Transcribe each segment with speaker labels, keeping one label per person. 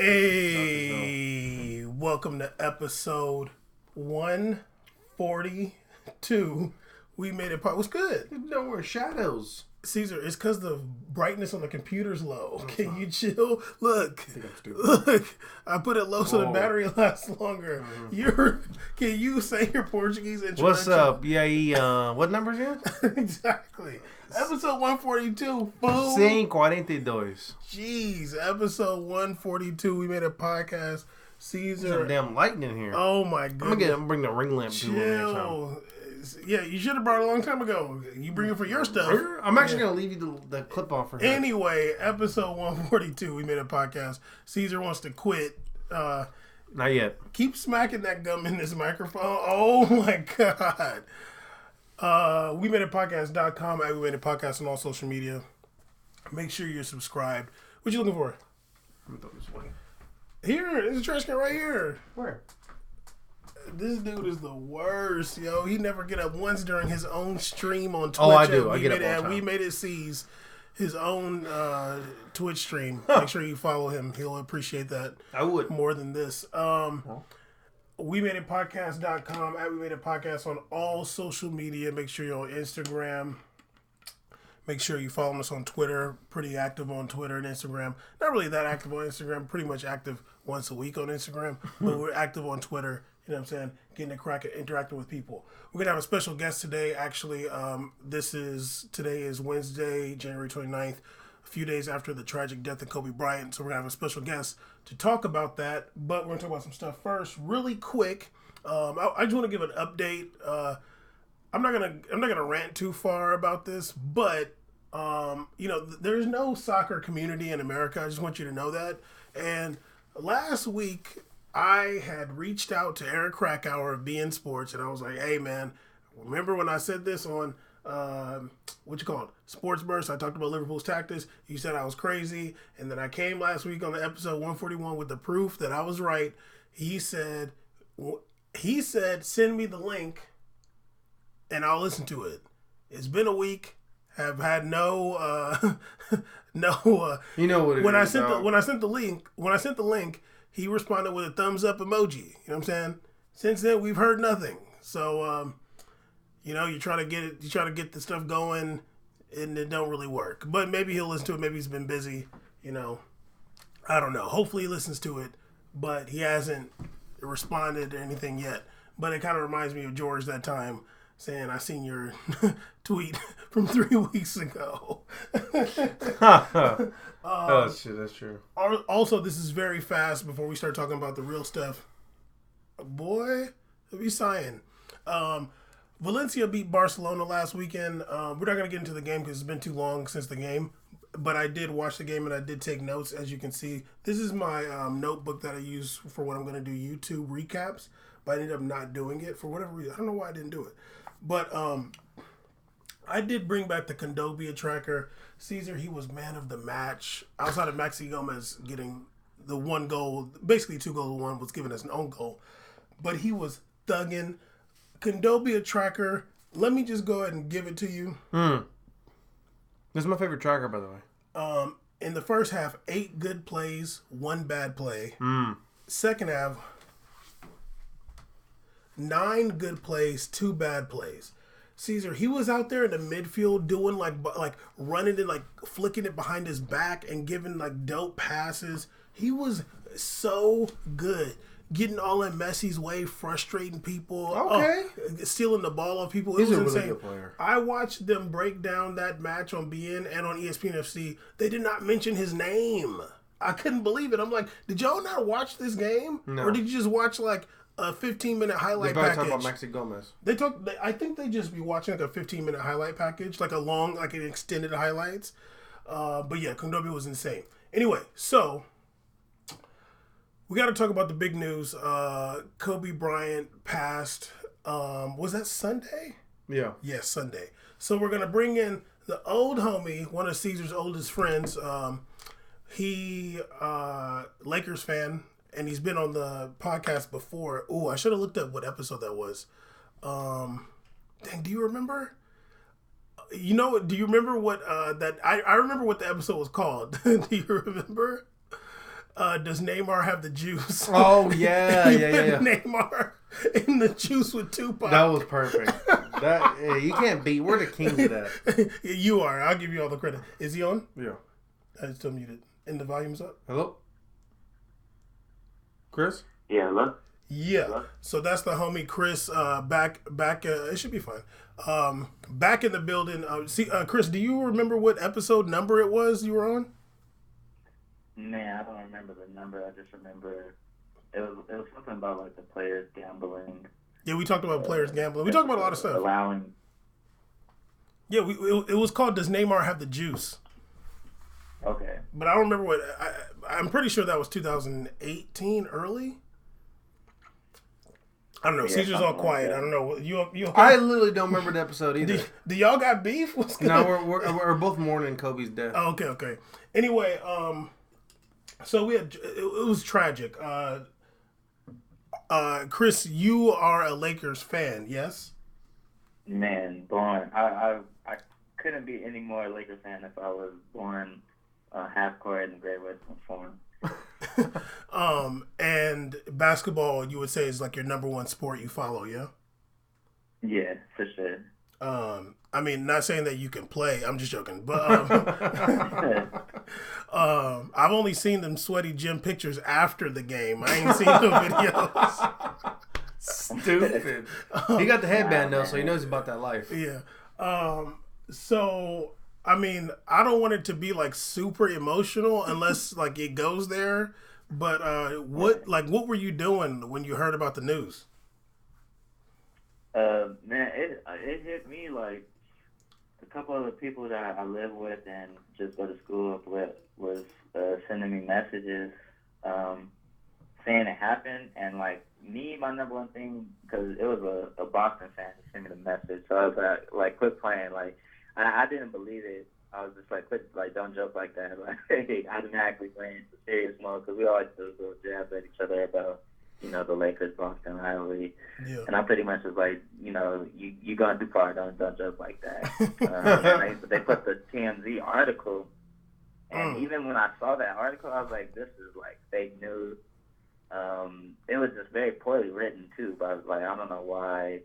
Speaker 1: Hey, welcome to episode 142. We made it. What's good?
Speaker 2: No more shadows.
Speaker 1: Caesar, it's because the brightness on the computer's low. Can you chill? Look,
Speaker 2: I think I'm stupid.
Speaker 1: I put it low so the battery lasts longer. Can you say your Portuguese introduction?
Speaker 2: What's up? Yeah, what numbers again?
Speaker 1: Exactly. Episode 142. Boom.
Speaker 2: 42.
Speaker 1: Jeez, episode 142. We made a podcast. Caesar.
Speaker 2: There's some damn lighting in here.
Speaker 1: Oh my goodness.
Speaker 2: I'm gonna bring the ring lamp to next time.
Speaker 1: Yeah, you should have brought it a long time ago. You bring it for your stuff.
Speaker 2: I'm actually going to leave you the clip on for him.
Speaker 1: Anyway, episode 142, we made a podcast. Caesar wants to quit.
Speaker 2: Not yet.
Speaker 1: Keep smacking that gum in this microphone. Oh my God. We made a podcast.com. We made a podcast on all social media. Make sure you're subscribed. What you looking for?
Speaker 2: I'm going to throw this away.
Speaker 1: Here, there's a trash can right here.
Speaker 2: Where?
Speaker 1: This dude is the worst, yo. He never get up once during his own stream on Twitch.
Speaker 2: Oh, I do. I get up all the time.
Speaker 1: We made it Ceez his own Twitch stream. Make sure you follow him. He'll appreciate that.
Speaker 2: I would.
Speaker 1: More than this. We made it podcast.com. We made a podcast on all social media. Make sure you're on Instagram. Make sure you follow us on Twitter. Pretty active on Twitter and Instagram. Not really that active on Instagram. Pretty much active once a week on Instagram. But we're active on Twitter. You know what I'm saying? Getting a crack at interacting with people. We're going to have a special guest today. Actually, today is Wednesday, January 29th, a few days after the tragic death of Kobe Bryant. So we're going to have a special guest to talk about that. But we're going to talk about some stuff first, really quick. I just want to give an update. I'm not gonna rant too far about this, but there's no soccer community in America. I just want you to know that. And last week, I had reached out to Eric Krakauer of BN Sports, and I was like, hey, man, remember when I said this on, Sports Burst? I talked about Liverpool's tactics. You said I was crazy, and then I came last week on the episode 141 with the proof that I was right. He said, send me the link, and I'll listen to it. It's been a week. Have had no.
Speaker 2: You know what it
Speaker 1: when
Speaker 2: is.
Speaker 1: When I sent the link, he responded with a thumbs up emoji. You know what I'm saying? Since then, we've heard nothing. So, you try to get the stuff going, and it don't really work. But maybe he'll listen to it. Maybe he's been busy. I don't know. Hopefully he listens to it, but he hasn't responded to anything yet. But it kind of reminds me of George that time saying, I seen your tweet from 3 weeks ago.
Speaker 2: Oh, shit, that's true.
Speaker 1: Also, this is very fast before we start talking about the real stuff. Boy, be sighing. Valencia beat Barcelona last weekend. We're not going to get into the game because it's been too long since the game. But I did watch the game and I did take notes, as you can see. This is my notebook that I use for when I'm going to do YouTube recaps. But I ended up not doing it for whatever reason. I don't know why I didn't do it. But I did bring back the Kondogbia tracker. Caesar, he was man of the match. Outside of Maxi Gomez getting the one goal, basically 2 goals, one was given as an own goal. But he was thugging. Kondogbia tracker, let me just go ahead and give it to you.
Speaker 2: This is my favorite tracker, by the way.
Speaker 1: In the first half, 8 good plays, 1 bad play. Second half, 9 good plays, 2 bad plays. Caesar, he was out there in the midfield doing like running and like flicking it behind his back and giving like dope passes. He was so good. Getting all in Messi's way, frustrating people.
Speaker 2: Okay.
Speaker 1: Stealing the ball off people.
Speaker 2: He's
Speaker 1: was
Speaker 2: a really
Speaker 1: insane.
Speaker 2: good player.
Speaker 1: I watched them break down that match on BN and on ESPN FC. They did not mention his name. I couldn't believe it. I'm like, did y'all not watch this game?
Speaker 2: No.
Speaker 1: Or did you just watch like a 15-minute highlight package?
Speaker 2: Talking about Maxi Gomez.
Speaker 1: I think they just be watching like a 15-minute highlight package, like an extended highlights. But yeah, Kondogbia was insane. Anyway, so we got to talk about the big news. Kobe Bryant passed. Was that Sunday?
Speaker 2: Yeah.
Speaker 1: Yes, Sunday. So we're going to bring in the old homie, one of Caesar's oldest friends. He, Lakers fan, and he's been on the podcast before. Ooh, I should have looked up what episode that was. Dang, do you remember? You know, do you remember what I remember what the episode was called. Do you remember? Does Neymar have the juice?
Speaker 2: Oh yeah.
Speaker 1: Neymar in the juice with Tupac.
Speaker 2: That was perfect. You can't beat. We're the kings of that.
Speaker 1: You are. I'll give you all the credit. Is he on?
Speaker 2: Yeah.
Speaker 1: I still muted. And the volume's up.
Speaker 2: Hello, Chris.
Speaker 3: Yeah, hello.
Speaker 1: Yeah.
Speaker 3: Hello?
Speaker 1: So that's the homie Chris. Back. It should be fine. Back in the building. Chris, do you remember what episode number it was you were on?
Speaker 3: Man, I don't remember the number. I just remember it was something about like the players gambling.
Speaker 1: Yeah, we talked about players gambling. We talked about a lot of stuff.
Speaker 3: Allowing.
Speaker 1: Yeah, it was called "Does Neymar Have the Juice?"
Speaker 3: Okay.
Speaker 1: But I don't remember what. I'm pretty sure that was 2018 early. I don't know.
Speaker 3: Yeah,
Speaker 1: Caesar's all
Speaker 3: like
Speaker 1: quiet.
Speaker 3: that.
Speaker 1: I don't know. You okay?
Speaker 2: I literally don't remember the episode either.
Speaker 1: Do y'all got beef? What's good?
Speaker 2: No, we're both mourning Kobe's death.
Speaker 1: Oh, okay. Anyway, so we had it was tragic. Chris, you are a Lakers fan, yes?
Speaker 3: Man, born. I couldn't be any more Lakers fan if I was born half court in the Great Western Forum.
Speaker 1: And basketball, you would say, is like your number one sport you follow, yeah?
Speaker 3: Yeah, for sure.
Speaker 1: I mean, not saying that you can play. I'm just joking, but I've only seen them sweaty gym pictures after the game. I ain't seen no videos.
Speaker 2: Stupid. He got the headband though, so he knows about that life.
Speaker 1: Yeah. So I mean, I don't want it to be like super emotional unless like it goes there. But what were you doing when you heard about the news?
Speaker 3: Man, it hit me like a couple of the people that I live with and just go to school with was sending me messages saying it happened, and like me, my number one thing, because it was a Boston fan to send me the message, so I was like quit playing. Like I didn't believe it. I was just like, quit, like, don't joke like that. Like, I didn't actually play into serious mode because we always do little jabs at each other about, the Lakers Boston rivalry. Yeah. And I pretty much was like, you gone too far. Don't joke like that. And they put the TMZ article, and even when I saw that article, I was like, this is like fake news. It was just very poorly written too. But like, I don't know why.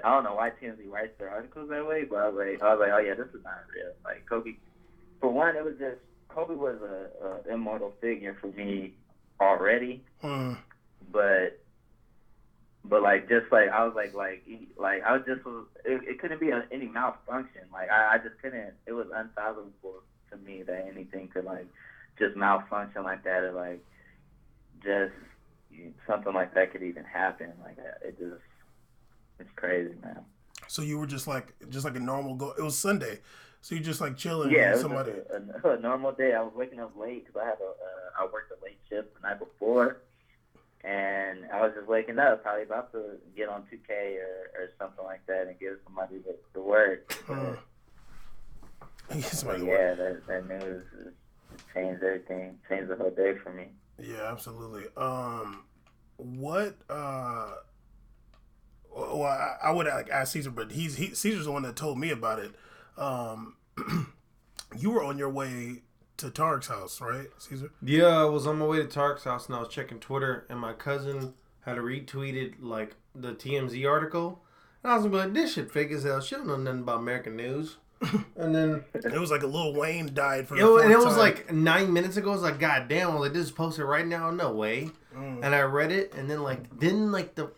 Speaker 3: I don't know why TMZ writes their articles that way, but I was like, oh yeah, this is not real. Like Kobe, for one, Kobe was a immortal figure for me already, but like just like I was like I was just it couldn't be any malfunction. Like I just couldn't. It was unfathomable to me that anything could like just malfunction like that, or like just something like that could even happen. Like it just. It's crazy, man. So you were just like a normal go. It was Sunday, so you just like chilling. Yeah, it was somebody. A normal day. I was waking up late because I worked a late shift the night before, and I was just waking up, probably about to get on 2K or something like that, and give somebody the word. That news changed everything. Changed the whole day for me. Yeah, absolutely. Well, I would ask Caesar, but Caesar's the one that told me about it. You were on your way to Tark's house, right, Caesar?
Speaker 2: Yeah, I was on my way to Tark's house, and I was checking Twitter, and my cousin had retweeted like the TMZ article, and I was like, "This shit fake as hell. She don't know nothing about American news." And then
Speaker 1: it was like a Lil Wayne died for.
Speaker 2: And it was like 9 minutes ago. I was like, "God damn!" I was like, "This is posted right now. No way." And I read it, and then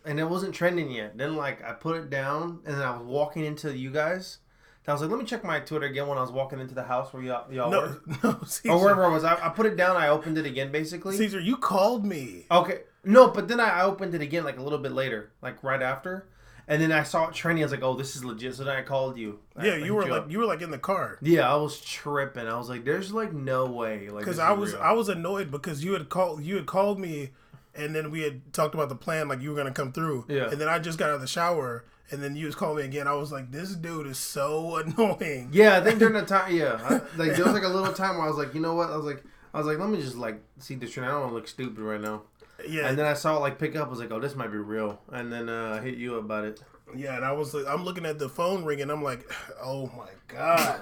Speaker 2: and it wasn't trending yet. Then like I put it down, and then I was walking into you guys. I was like, let me check my Twitter again when I was walking into the house where y'all were. No, Caesar. Or wherever I was. I put it down. I opened it again, basically.
Speaker 1: Caesar, you called me.
Speaker 2: Okay. No, but then I opened it again like a little bit later, like right after. And then I saw it trending. I was like, "Oh, this is legit." So then I called you.
Speaker 1: Yeah, you were like in the car.
Speaker 2: Yeah, I was tripping. I was like, "There's like no way." Like,
Speaker 1: because I was annoyed because you had called me, and then we had talked about the plan, like you were gonna come through. Yeah. And then I just got out of the shower, and then you was calling me again. I was like, "This dude is so annoying."
Speaker 2: Yeah, I think during the time, there was like a little time where I was like, you know what? I was like, let me just like see this trend. I don't want to look stupid right now. Yeah, and then I saw it like pick up. I was like, "Oh, this might be real." And then I hit you about it.
Speaker 1: Yeah, and I was like, I'm looking at the phone ring, and I'm like, "Oh my god!"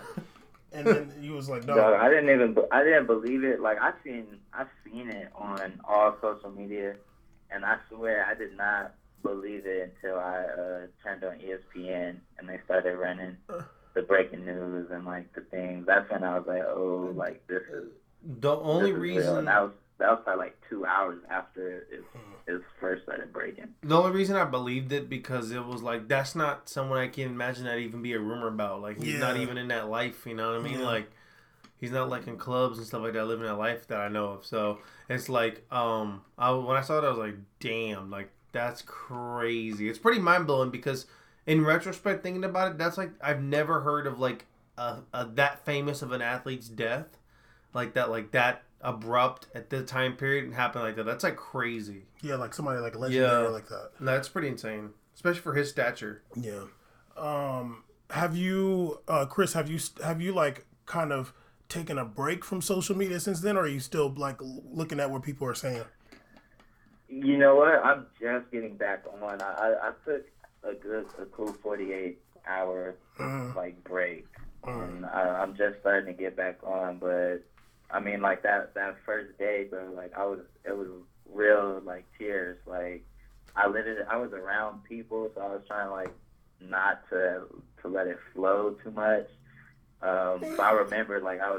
Speaker 1: And then he was like, no.
Speaker 3: Dog, I didn't believe it. Like, I've seen it on all social media, and I swear I did not believe it until I turned on ESPN and they started running the breaking news and like the things. That's when I was like, oh, like this is
Speaker 2: the only
Speaker 3: this is
Speaker 2: reason
Speaker 3: real. And that was probably like 2 hours after it first started breaking.
Speaker 2: The only reason I believed it because it was like that's not someone I can imagine that even be a rumor about. Like he's not even in that life, you know what I mean? Like he's not like in clubs and stuff like that, living that life that I know of. So it's like when I saw it, I was like, damn, like that's crazy. It's pretty mind blowing because in retrospect, thinking about it, that's like I've never heard of like that famous of an athlete's death, like that abrupt at the time period and happen like that. That's like crazy.
Speaker 1: Yeah, like somebody like legendary like that.
Speaker 2: That's pretty insane, especially for his stature.
Speaker 1: Yeah. Have you, Chris? Have you like kind of taken a break from social media since then, or are you still like looking at what people are saying?
Speaker 3: You know what? I'm just getting back on. I took a cool 48-hour like break, and I'm just starting to get back on, but. I mean, like that first day, bro. Like it was real, like tears. Like I was around people, so I was trying like not to let it flow too much. But I remember like I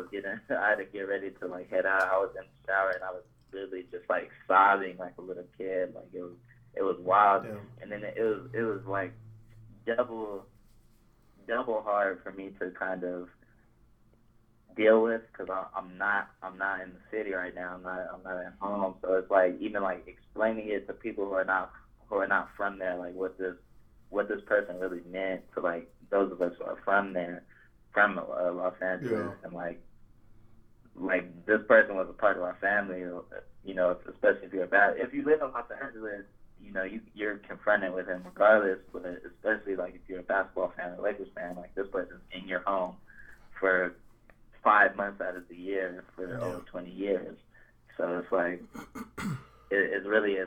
Speaker 3: had to get ready to like head out. I was in the shower and I was really just like sobbing like a little kid. Like it was wild. Yeah. And then it was like double hard for me to kind of deal with because I'm not in the city right now. I'm not at home, so it's like even like explaining it to people who are not from there, like what this person really meant to like those of us who are from there, from Los Angeles, and like this person was a part of our family. You know, especially if you live in Los Angeles, you know you're confronted with him regardless. But especially like if you're a basketball fan or Lakers fan, like this person's in your home for 5 months out of the year for over 20 years. So it's like it's really a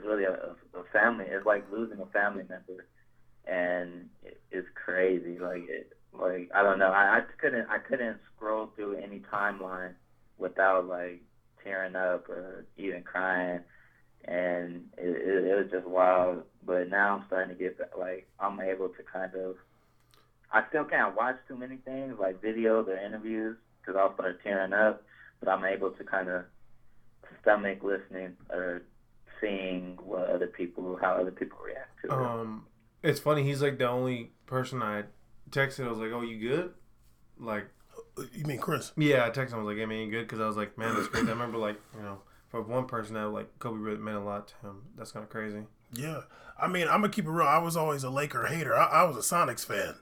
Speaker 3: family. It's like losing a family member, and it's crazy. Like I don't know. I couldn't scroll through any timeline without like tearing up or even crying, and it was just wild. But now I'm starting to get like I'm able to kind of. I still can't watch too many things like videos or interviews, because I'll start tearing up, but I'm able to kind of stomach listening or seeing how other people react to it.
Speaker 2: It's funny, he's like the only person I texted. I was like, oh, you good? Like,
Speaker 1: you mean Chris?
Speaker 2: Yeah, I texted him. I was like, hey, man, you good? Because I was like, man, that's crazy. I remember, like, you know, for one person that, like, Kobe really meant a lot to him. That's kind of crazy.
Speaker 1: Yeah. I mean, I'm going to keep it real. I was always a Laker hater. I was a Sonics fan.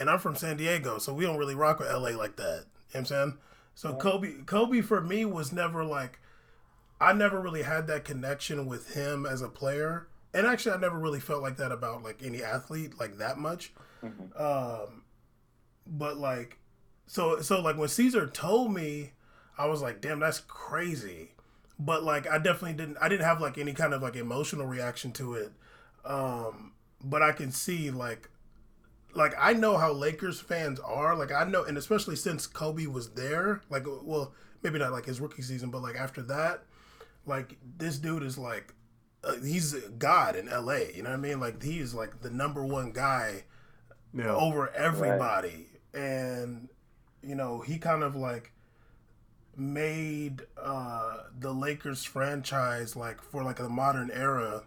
Speaker 1: And I'm from San Diego, so we don't really rock with LA like that. You know what I'm saying? So Kobe for me was never like, I never really had that connection with him as a player. And actually I never really felt like that about like any athlete like that much. Mm-hmm. But like, so like when Caesar told me, I was like, damn, that's crazy. But like, I didn't have like any kind of like emotional reaction to it. But I can see like I know how Lakers fans are. Like I know, and especially since Kobe was there, like, well, maybe not like his rookie season, but like after that, like this dude is like, he's a god in LA. You know what I mean? Like he is like the number one guy over everybody. Right. And, you know, he kind of like made the Lakers franchise like for like the modern era.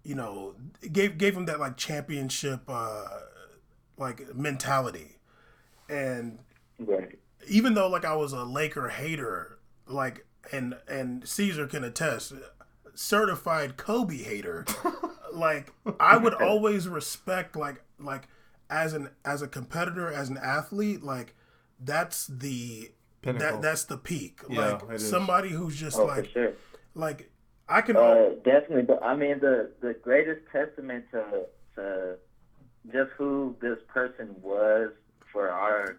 Speaker 1: You know, gave him that like championship like mentality, and even though like I was a Laker hater, like and Caesar can attest, certified Kobe hater, like I would always respect like as a competitor, as an athlete, like that's the that's the peak, like somebody who's just like
Speaker 3: for sure.
Speaker 1: Like. I can
Speaker 3: definitely, but I mean the greatest testament to just who this person was for our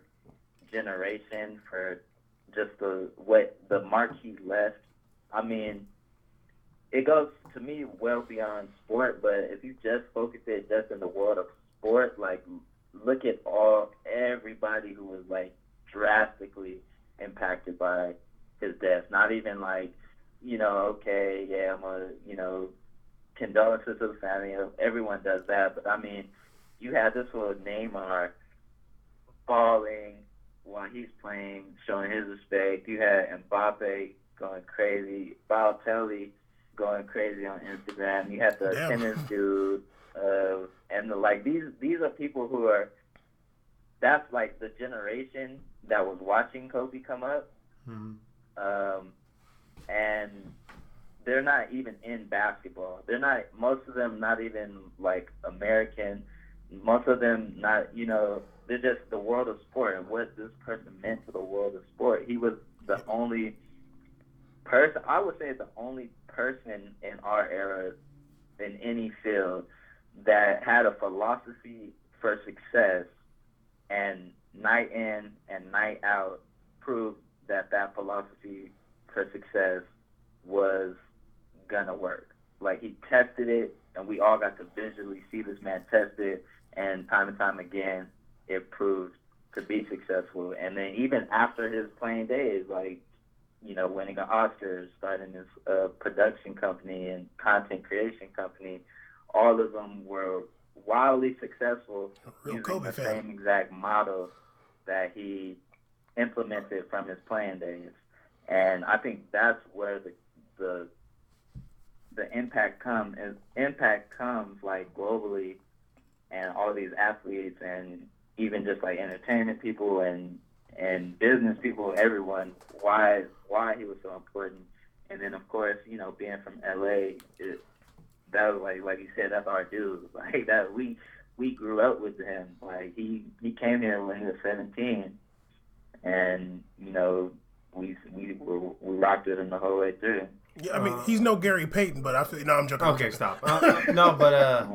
Speaker 3: generation, for just the mark he left. I mean, it goes to me well beyond sport. But if you just focus it just in the world of sport, like look at everybody who was like drastically impacted by his death. Not even like, okay, yeah, I'm condolences to the family. Everyone does that, but I mean, you had this little Neymar falling while he's playing, showing his respect. You had Mbappe going crazy, Balotelli going crazy on Instagram. You had the tennis dude, and these are people who are. That's like the generation that was watching Kobe come up, and they're not even in basketball. They're not. Most of them not even like American. Most of them not. They're just the world of sport and what this person meant to the world of sport. He was the only person. I would say the only person in our era in any field that had a philosophy for success, and night in and night out proved that philosophy for success was gonna work. Like, he tested it, and we all got to visually see this man test it, and time again, it proved to be successful. And then even after his playing days, like, winning an Oscar, starting his production company and content creation company, all of them were wildly successful using the same exact model that he implemented from his playing days. And I think that's where the impact comes. And impact comes like globally, and all these athletes and even just like entertainment people and business people, everyone, why he was so important. And then of course, being from LA, that was like you said, that's our dude. Like, that we grew up with him. Like, he came here when he was 17, and we rocked with him the whole way through.
Speaker 1: Yeah, I mean, he's no Gary Payton, but I feel I'm joking.
Speaker 2: Okay, stop. No, but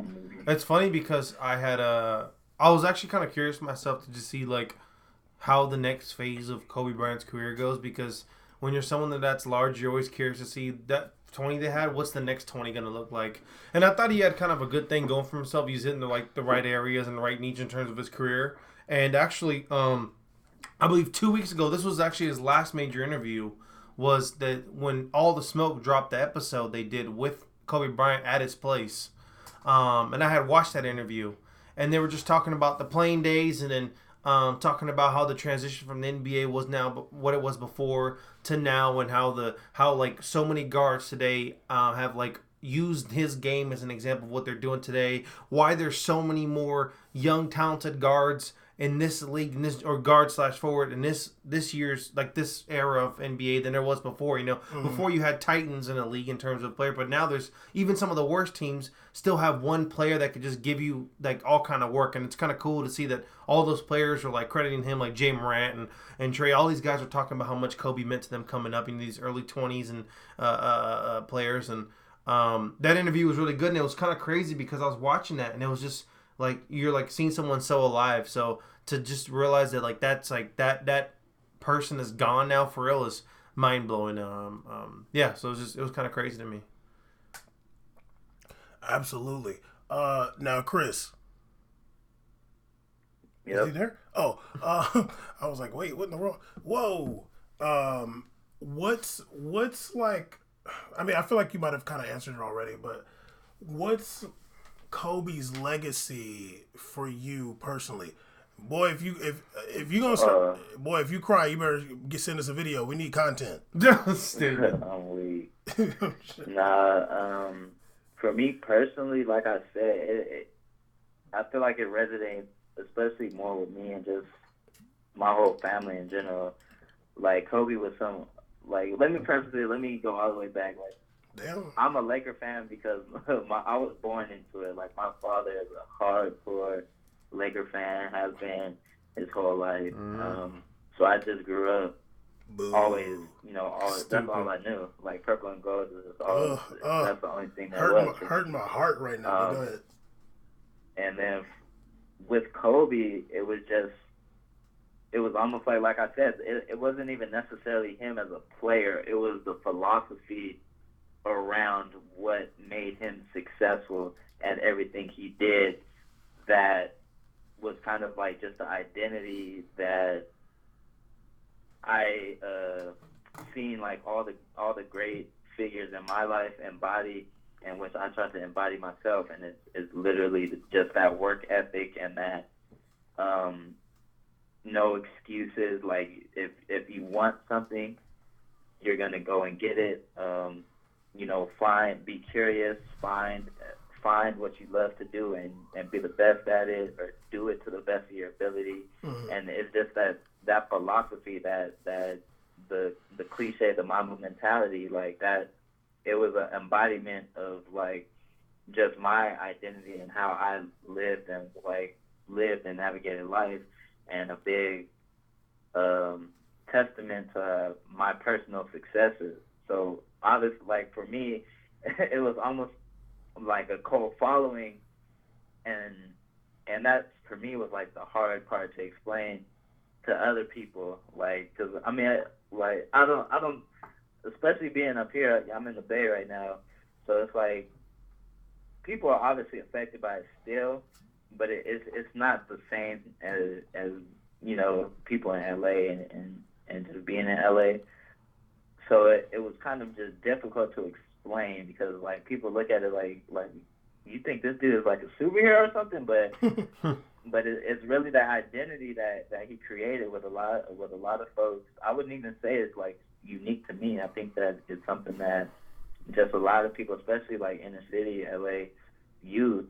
Speaker 2: it's funny because I was actually kind of curious myself to just see like how the next phase of Kobe Bryant's career goes, because when you're someone that's large, you're always curious to see that 20 they had, what's the next 20 going to look like? And I thought he had kind of a good thing going for himself. He's hitting the right areas and the right niche in terms of his career. And actually, I believe 2 weeks ago, this was actually his last major interview, was that when All the Smoke dropped the episode they did with Kobe Bryant at his place. And I had watched that interview, and they were just talking about the playing days, and then talking about how the transition from the NBA was now what it was before to now, and how like so many guards today have like used his game as an example of what they're doing today. Why there's so many more young talented guards in this league, or guard / forward in this year's, like, this era of NBA than there was before. Before you had titans in a league in terms of player, but now there's even some of the worst teams still have one player that could just give you like all kind of work, and it's kind of cool to see that all those players are like crediting him, like Jay Morant and Trey. All these guys are talking about how much Kobe meant to them coming up in these early 20s and players, and that interview was really good, and it was kind of crazy because I was watching that, and it was just like, you're like seeing someone so alive. So to just realize that like that's like that person is gone now for real is mind blowing. Yeah. So it was kind of crazy to me.
Speaker 1: Absolutely. Now, Chris.
Speaker 3: Yep.
Speaker 1: Is he there? Oh, I was like, wait, what in the world? Whoa. What's like? I mean, I feel like you might have kind of answered it already, but what's Kobe's legacy for you personally? Boy, if you gonna start, boy, if you cry, you better send us a video. We need content.
Speaker 2: Stupid.
Speaker 3: I'm weak. Nah, for me personally, like I said, I feel like it resonates especially more with me and just my whole family in general. Like, Kobe was let me go all the way back. Like,
Speaker 1: damn,
Speaker 3: I'm a Laker fan because I was born into it. Like, my father is a hardcore Laker fan, has been his whole life. So I just grew up always, that's all I knew. Like, purple and gold is all. That's the only thing that
Speaker 1: hurting my heart right now. Go ahead.
Speaker 3: And then with Kobe, it was almost like I said, it wasn't even necessarily him as a player. It was the philosophy around what made him successful at everything he did that was kind of like just the identity that I seen like all the great figures in my life embody, and which I try to embody myself, and it's literally just that work ethic and that no excuses. Like if you want something, you're gonna go and get it. Be curious, find what you love to do, and be the best at it, or do it to the best of your ability. Mm-hmm. And it's just that philosophy, that the cliche, the Mamba mentality, like that. It was an embodiment of like just my identity and how I lived and navigated life, and a big testament to my personal successes. So obviously, like for me, it was almost like a cult following, and that for me was like the hard part to explain to other people. Like, cause I mean, like I don't, especially being up here. I'm in the Bay right now, so it's like people are obviously affected by it still, but it's not the same as people in LA and just being in LA. So it was kind of just difficult to explain, because like people look at it like you think this dude is like a superhero or something, but it's really that identity that he created with a lot of folks. I wouldn't even say it's like unique to me. I think that it's something that just a lot of people, especially like inner city LA youth,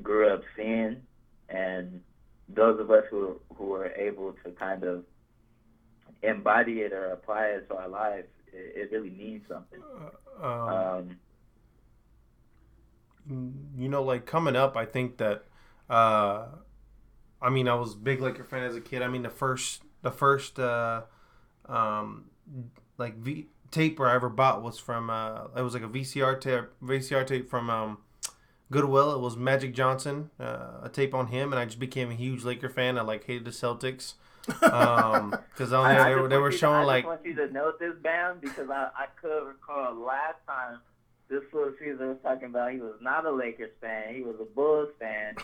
Speaker 3: grew up seeing, and those of us who are able to kind of embody it or apply it to our lives, it really means something.
Speaker 2: Like coming up, I think that I was a big Laker fan as a kid. I mean, the first tape I ever bought was from it was like a VCR tape from Goodwill. It was Magic Johnson, a tape on him, and I just became a huge Laker fan. I hated the Celtics. Because on there they were showing like.
Speaker 3: I just want you to note this, Bam, because I could recall last time this little Caesar was talking about he was not a Lakers fan, he was a Bulls fan.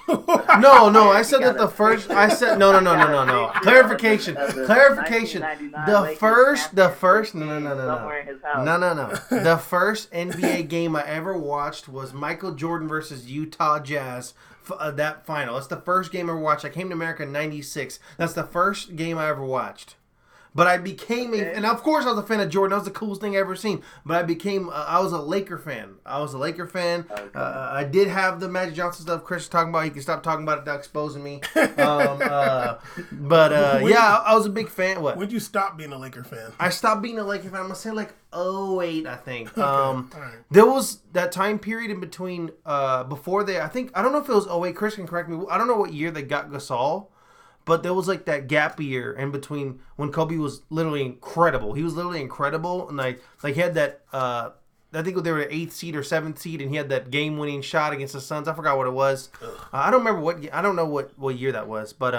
Speaker 2: No, I said that the first. I said no. Clarification. The first. No. The first NBA game I ever watched was Michael Jordan versus Utah Jazz. That final. That's the first game I ever watched. I came to America in ~96. That's the first game I ever watched. But I became and of course I was a fan of Jordan. That was the coolest thing I ever seen. But I was a Laker fan. Okay. I did have the Magic Johnson stuff Chris was talking about. He can stop talking about it without exposing me. I was a big fan. What?
Speaker 1: When did you stop being a Laker fan?
Speaker 2: I stopped being a Laker fan. I'm gonna say like '08, I think.
Speaker 1: Okay. Right.
Speaker 2: There was that time period in between before I don't know if it was '08. Chris can correct me. I don't know what year they got Gasol. But there was like that gap year in between when Kobe was literally incredible. He was literally incredible, and he had that. I think they were the 8th seed or 7th seed, and he had that game-winning shot against the Suns. I forgot what it was. I don't remember I don't know what year that was, but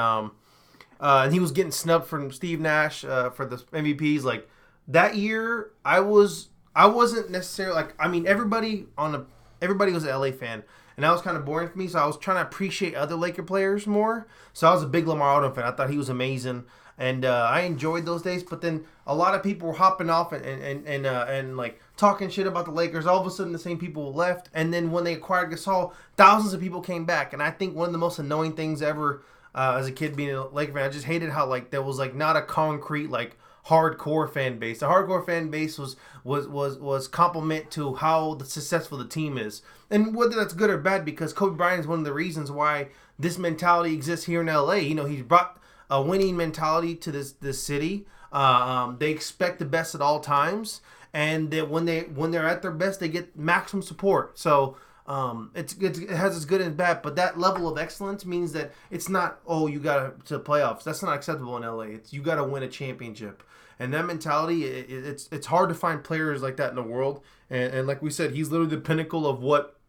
Speaker 2: and he was getting snubbed from Steve Nash for the MVPs. Like that year, I wasn't necessarily everybody was an LA fan. And that was kind of boring for me, so I was trying to appreciate other Laker players more. So I was a big Lamar Odom fan. I thought he was amazing, and I enjoyed those days. But then a lot of people were hopping off and like talking shit about the Lakers. All of a sudden, the same people left, and then when they acquired Gasol, thousands of people came back. And I think one of the most annoying things ever as a kid being a Laker fan, I just hated how like there was like not a concrete like hardcore fan base. The hardcore fan base was complement to how successful the team is, and whether that's good or bad, because Kobe Bryant is one of the reasons why this mentality exists here in LA. He's brought a winning mentality to this city. They expect the best at all times, and that when they're at their best, they get maximum support. So it has its good and bad, but that level of excellence means that it's not you got to playoffs. That's not acceptable in LA. You got to win a championship. And that mentality, it's hard to find players like that in the world. And like we said, he's literally the pinnacle of what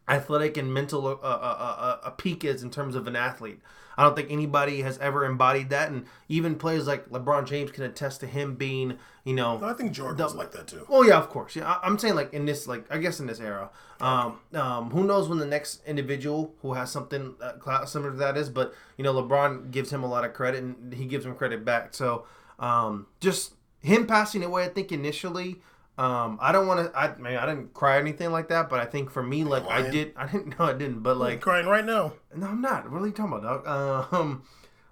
Speaker 2: athletic and mental a peak is in terms of an athlete. I don't think anybody has ever embodied that, and even players like LeBron James can attest to him being,
Speaker 1: I think Jordan was like that too.
Speaker 2: Oh yeah, of course. Yeah, I'm saying like in this, like I guess in this era. Who knows when the next individual who has something similar to that is? But LeBron gives him a lot of credit, and he gives him credit back. So Just him passing away, I think initially, I don't want to. I didn't cry or anything like that, but I think for me, like I didn't. No, I didn't. But like
Speaker 1: crying right now.
Speaker 2: No, I'm not. What are you talking about, dog?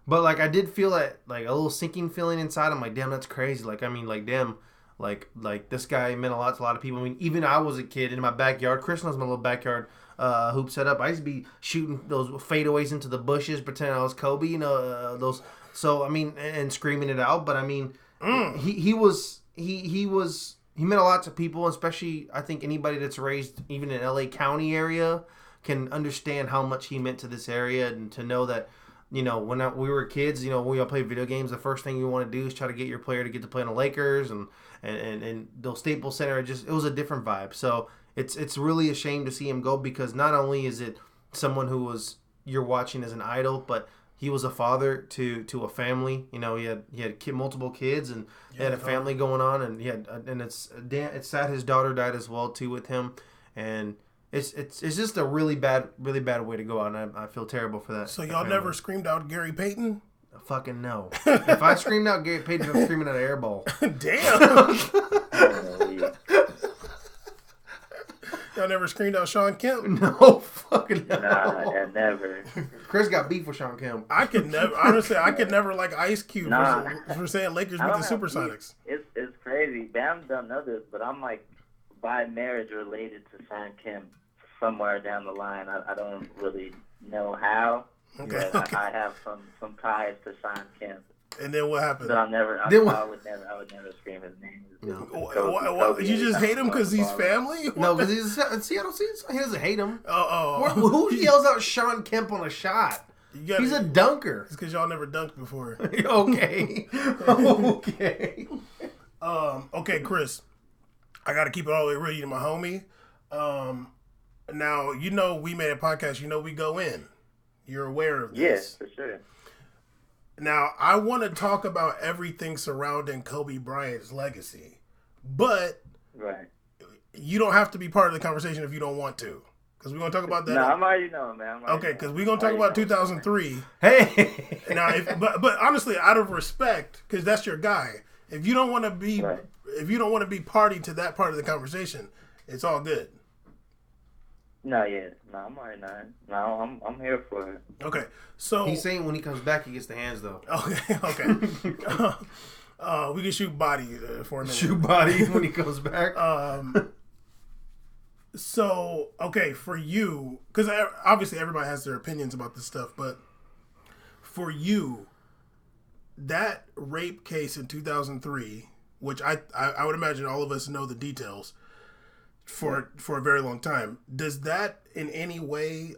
Speaker 2: But like I did feel that like a little sinking feeling inside. I'm like, damn, that's crazy. Like I mean, like damn, like this guy meant a lot to a lot of people. I mean, even I was a kid in my backyard. Chris knows my little backyard hoop setup. I used to be shooting those fadeaways into the bushes, pretending I was Kobe. You know those. So I mean, and screaming it out. But I mean, he meant a lot to people, especially I think anybody that's raised even in LA County area can understand how much he meant to this area, and to know that, you know, when we were kids, you know, when we all played video games, the first thing you want to do is try to get your player to get to play on the Lakers and the Staples Center. It was a different vibe. So it's really a shame to see him go, because not only is it someone who you're watching as an idol, but he was a father to a family. You know, he had multiple kids, and he had a family going on, and it's sad his daughter died as well too with him, and it's just a really bad way to go out, and I feel terrible for that.
Speaker 1: So y'all never screamed out Gary Payton?
Speaker 2: Fucking no. If I screamed out Gary Payton, I'm screaming at an air ball.
Speaker 1: Damn. Y'all never screamed out Sean Kemp?
Speaker 2: No, fucking no.
Speaker 3: Nah, never.
Speaker 2: Chris got beef with Sean Kemp.
Speaker 1: I could never, honestly, like Ice Cube for saying Lakers beat the Supersonics.
Speaker 3: It's crazy. Bam don't know this, but I'm like by marriage related to Sean Kemp somewhere down the line. I don't really know how.
Speaker 1: Okay.
Speaker 3: I have some ties to Sean Kemp.
Speaker 1: And then what happened?
Speaker 3: But I would never scream his name.
Speaker 1: No. You just hate him because he's family?
Speaker 2: No, because he's Seattle Seas. He doesn't hate him.
Speaker 1: Oh.
Speaker 2: Who yells out Sean Kemp on a shot? He's a dunker.
Speaker 1: It's because y'all never dunked before.
Speaker 2: Okay.
Speaker 1: Okay, Chris. I got to keep it all the way real. You're my homie. Now, you know we made a podcast. You know we go in. You're aware of this.
Speaker 3: Yes, for sure.
Speaker 1: Now, I want to talk about everything surrounding Kobe Bryant's legacy, but you don't have to be part of the conversation if you don't want to, because we're going to talk about that.
Speaker 3: No, I'm already knowing, man.
Speaker 1: Okay, because we're going to talk about 2003.
Speaker 2: Hey!
Speaker 1: Now, but honestly, out of respect, because that's your guy, if you don't want to be party to that part of the conversation, it's all good.
Speaker 3: No, I'm already not. No, I'm here for it.
Speaker 1: Okay, so
Speaker 2: he's saying when he comes back, he gets the hands though.
Speaker 1: Okay. We can shoot body for a minute.
Speaker 2: Shoot body when he comes back.
Speaker 1: So okay, for you, because obviously everybody has their opinions about this stuff, but for you, that rape case in 2003, which I would imagine all of us know the details. For a very long time. Does that in any way,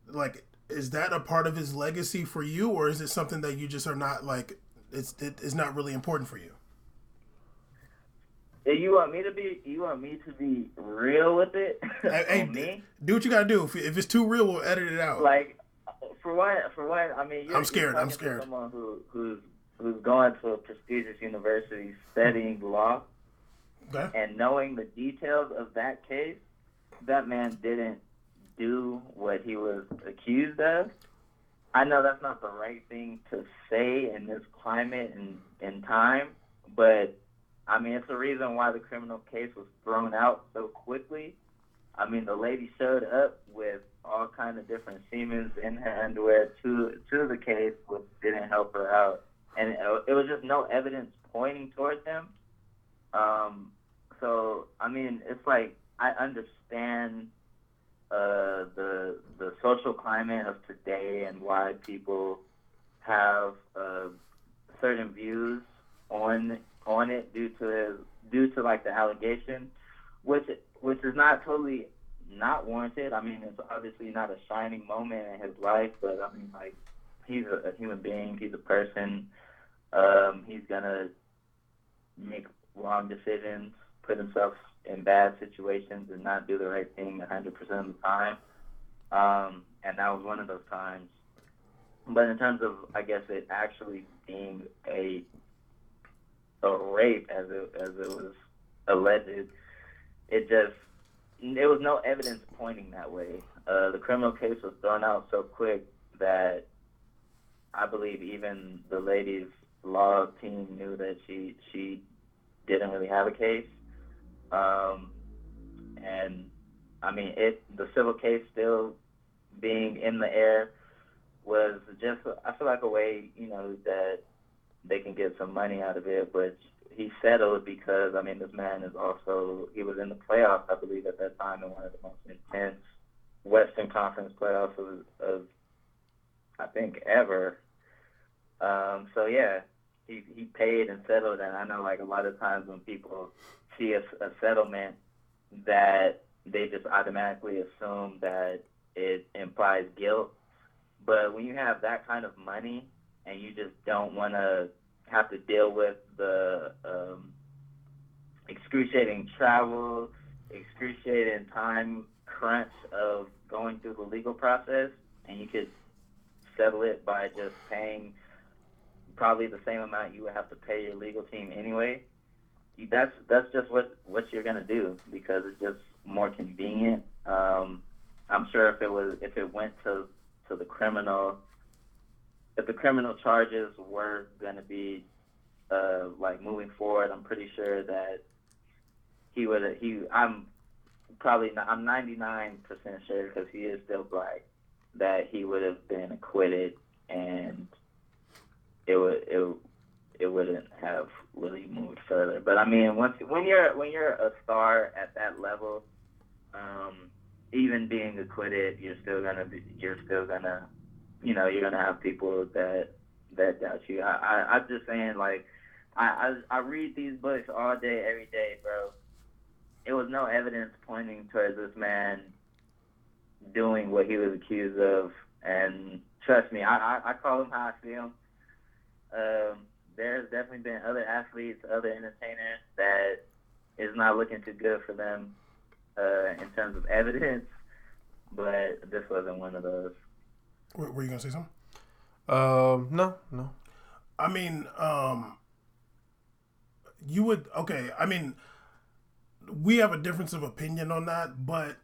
Speaker 1: like, is that a part of his legacy for you, or is it something that you just are not, like, it's not really important for you?
Speaker 3: You want me to be real with it?
Speaker 1: Hey,
Speaker 3: me?
Speaker 1: Do what you gotta do. If it's too real, we'll edit it out.
Speaker 3: Like, for what? I mean,
Speaker 1: I'm scared.
Speaker 3: Someone who's going to a prestigious university studying law.
Speaker 1: Okay.
Speaker 3: And knowing the details of that case, that man didn't do what he was accused of. I know that's not the right thing to say in this climate and time, but, I mean, it's the reason why the criminal case was thrown out so quickly. I mean, the lady showed up with all kinds of different semens in her underwear to the case, which didn't help her out. And it was just no evidence pointing towards him. So, I mean, it's like, I understand the social climate of today and why people have certain views on it due to like the allegation, which is not totally not warranted. I mean, it's obviously not a shining moment in his life, but I mean, like, he's a human being, he's a person. He's gonna make wrong decisions, put himself in bad situations, and not do the right thing 100% of the time. And that was one of those times. But in terms of, I guess, it actually being a rape, as it was alleged, it was no evidence pointing that way. The criminal case was thrown out so quick that I believe even the lady's law team knew that she didn't really have a case. And I mean, the civil case still being in the air was just, I feel like, a way, that they can get some money out of it. But he settled because, I mean, this man is also, he was in the playoffs, I believe, at that time, in one of the most intense Western Conference playoffs of I think, ever. So, yeah, he paid and settled. And I know, like, a lot of times when people see a settlement, that they just automatically assume that it implies guilt. But when you have that kind of money and you just don't want to have to deal with the excruciating travel, excruciating time crunch of going through the legal process, and you could settle it by just paying probably the same amount you would have to pay your legal team anyway, that's just what you're gonna do, because it's just more convenient. I'm sure if it went to the criminal, if the criminal charges were gonna be like moving forward, I'm pretty sure that I'm 99% sure, because he is still black, that he would have been acquitted, and it wouldn't have really moved further. But I mean, when you're a star at that level, even being acquitted, you're gonna have people that doubt you. I'm just saying, like, I read these books all day, every day, bro. It was no evidence pointing towards this man doing what he was accused of, and trust me, I call him how I see him. There's definitely been other athletes, other entertainers that is not looking too good for them in terms of evidence, but this wasn't one of those.
Speaker 1: Were you gonna say something?
Speaker 2: No.
Speaker 1: I mean, you would, okay. I mean, we have a difference of opinion on that, but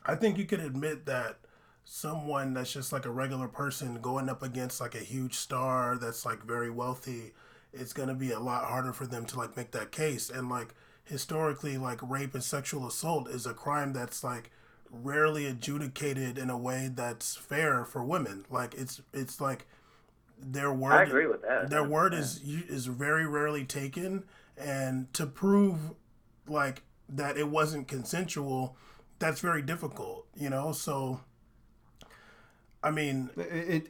Speaker 1: I think you could admit that someone that's just like a regular person going up against like a huge star that's like very wealthy, it's going to be a lot harder for them to like make that case. And like historically, like rape and sexual assault is a crime that's like rarely adjudicated in a way that's fair for women. Like it's like their word,
Speaker 3: I agree with that.
Speaker 1: Their word is very rarely taken, and to prove like that it wasn't consensual, that's very difficult, so I mean,
Speaker 3: I agree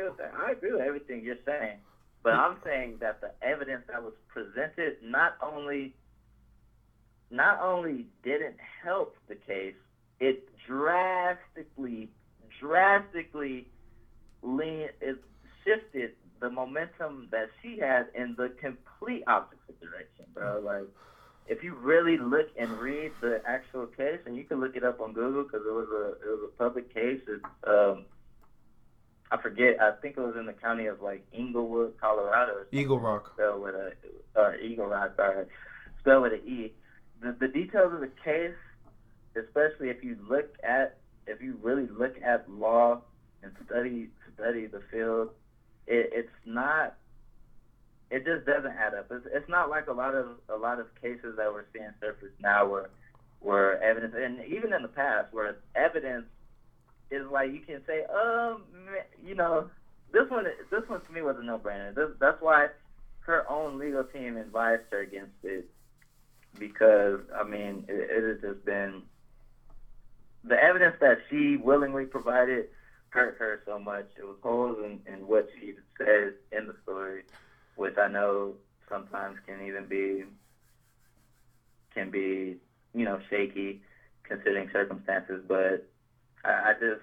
Speaker 3: with that. I agree with everything you're saying, but I'm saying that the evidence that was presented not only didn't help the case, it drastically it shifted the momentum that she had in the complete opposite direction, bro. Like, if you really look and read the actual case, and you can look it up on Google, because it was a public case. It's, I forget. I think it was in the county of like Inglewood, Colorado.
Speaker 2: Eagle Rock.
Speaker 3: Spelled with Eagle Rock. Sorry, spelled with an E. The details of the case, especially if you really look at law and study the field, it's not. It just doesn't add up. It's not like a lot of cases that we're seeing surface now where evidence, and even in the past, where evidence is like, you can say, this one to me was a no-brainer. That's why her own legal team advised her against it, because I mean, it has just been, the evidence that she willingly provided hurt her so much. It was holes in what she even says in the story, which I know sometimes can be shaky considering circumstances, but I just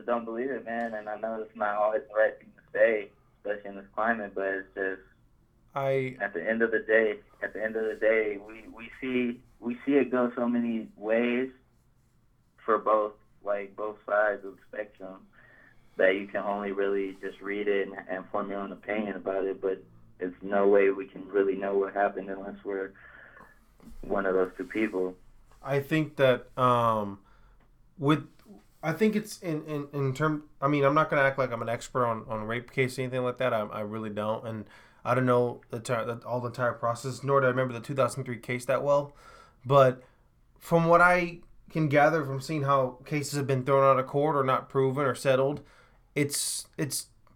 Speaker 3: don't believe it, man. And I know it's not always the right thing to say, especially in this climate, but it's just, at the end of the day, we see it go so many ways for both sides of the spectrum, that you can only really just read it and form your own opinion about it, but it's no way we can really know what happened unless we're one of those two people.
Speaker 2: I think that with I think it's in term. I mean, I'm not gonna act like I'm an expert on rape case or anything like that. I really don't, and I don't know all the entire process. Nor do I remember the 2003 case that well. But from what I can gather from seeing how cases have been thrown out of court or not proven or settled, it's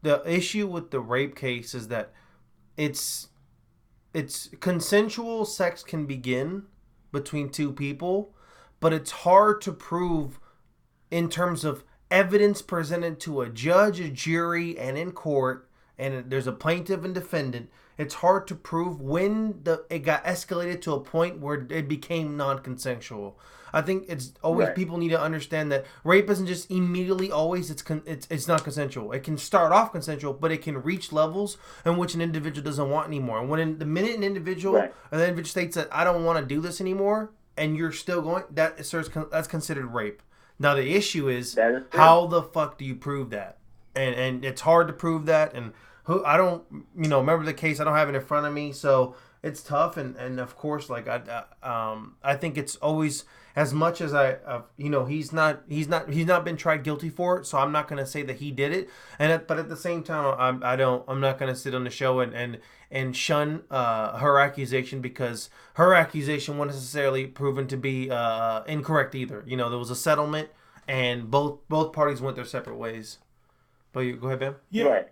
Speaker 2: the issue with the rape case is that it's consensual sex can begin between two people, but it's hard to prove in terms of evidence presented to a judge, a jury, and in court, and there's a plaintiff and defendant. It's hard to prove when it got escalated to a point where it became non-consensual. I think it's always people need to understand that rape isn't just immediately always it's not consensual. It can start off consensual, but it can reach levels in which an individual doesn't want anymore. And the minute an individual or the individual states that I don't want to do this anymore, and you're still going, that's considered rape. Now the issue is how the fuck do you prove that? And it's hard to prove that. And I don't remember the case. I don't have it in front of me, so it's tough. And of course, like I think it's always, as much as he's not been tried guilty for it, so I'm not gonna say that he did it. But at the same time, I'm not gonna sit on the show and shun her accusation, because her accusation wasn't necessarily proven to be incorrect either. There was a settlement, and both parties went their separate ways. But you go ahead, Ben.
Speaker 3: Yeah. Right.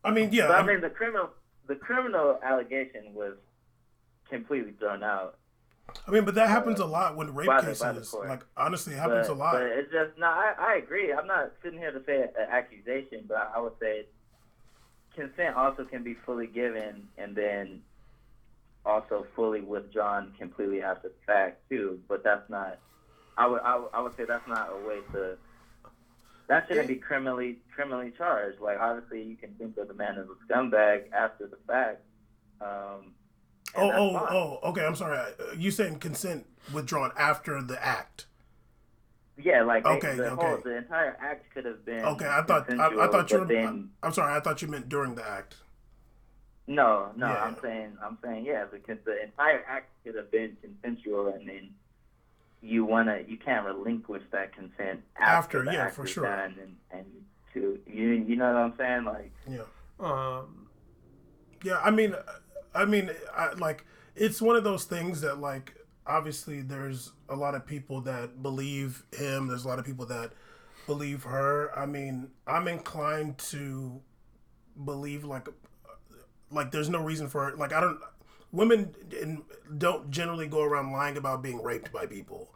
Speaker 1: I mean, yeah.
Speaker 3: But, I mean, the criminal allegation was completely thrown out.
Speaker 1: I mean, but that happens a lot with rape cases. Like, honestly, it happens a lot.
Speaker 3: But it's just, no, I agree. I'm not sitting here to say an accusation, but I would say consent also can be fully given and then also fully withdrawn completely after the fact, too. But that's not, I would say that's not a way to, that shouldn't be criminally charged. Like, obviously, you can think of the man as a scumbag after the fact.
Speaker 1: Okay. I'm sorry. You saying consent withdrawn after the act?
Speaker 3: Yeah, like the entire act could have been.
Speaker 1: Okay, I thought you were. I'm sorry. I thought you meant during the act.
Speaker 3: No. Yeah. I'm saying yeah, because the entire act could have been consensual, and then you can't relinquish that consent after the act is done, and to you know what I'm saying, like
Speaker 1: yeah. I mean, like, it's one of those things that, like, obviously there's a lot of people that believe him. There's a lot of people that believe her. I mean, I'm inclined to believe like there's no reason for it. Like, women don't generally go around lying about being raped by people.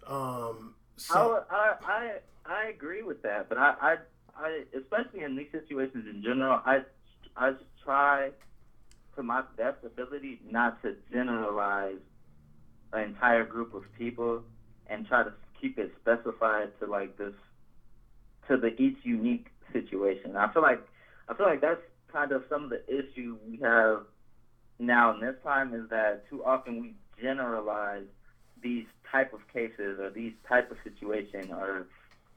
Speaker 3: So I agree with that, but I especially in these situations in general, I try to my best ability not to generalize an entire group of people and try to keep it specified to like this, to the each unique situation. I feel like that's kind of some of the issue we have now in this time, is that too often we generalize these type of cases or these type of situation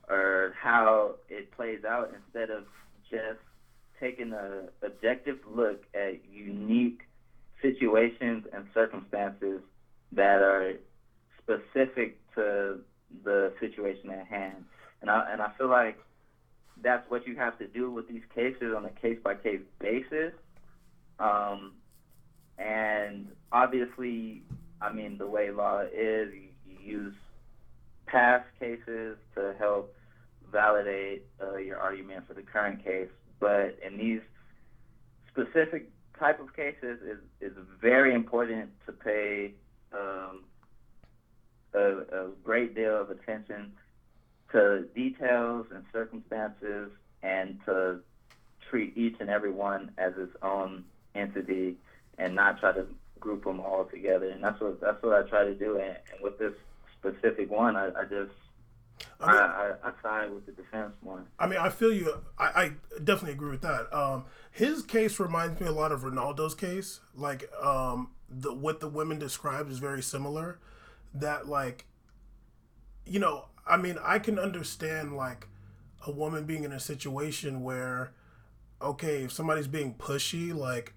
Speaker 3: or how it plays out, instead of just taking an objective look at unique situations and circumstances that are specific to the situation at hand. And I feel like that's what you have to do with these cases on a case-by-case basis. And obviously, I mean, the way law is, you use past cases to help validate your argument for the current case. But in these specific type of cases, is very important to pay a great deal of attention to details and circumstances, and to treat each and every one as its own entity, and not try to group them all together. And that's what I try to do. And with this specific one, I side with the defense more.
Speaker 1: I mean, I feel you. I definitely agree with that. His case reminds me a lot of Ronaldo's case. Like, what the women described is very similar. That, like, I mean, I can understand, like, a woman being in a situation where, okay, if somebody's being pushy, like,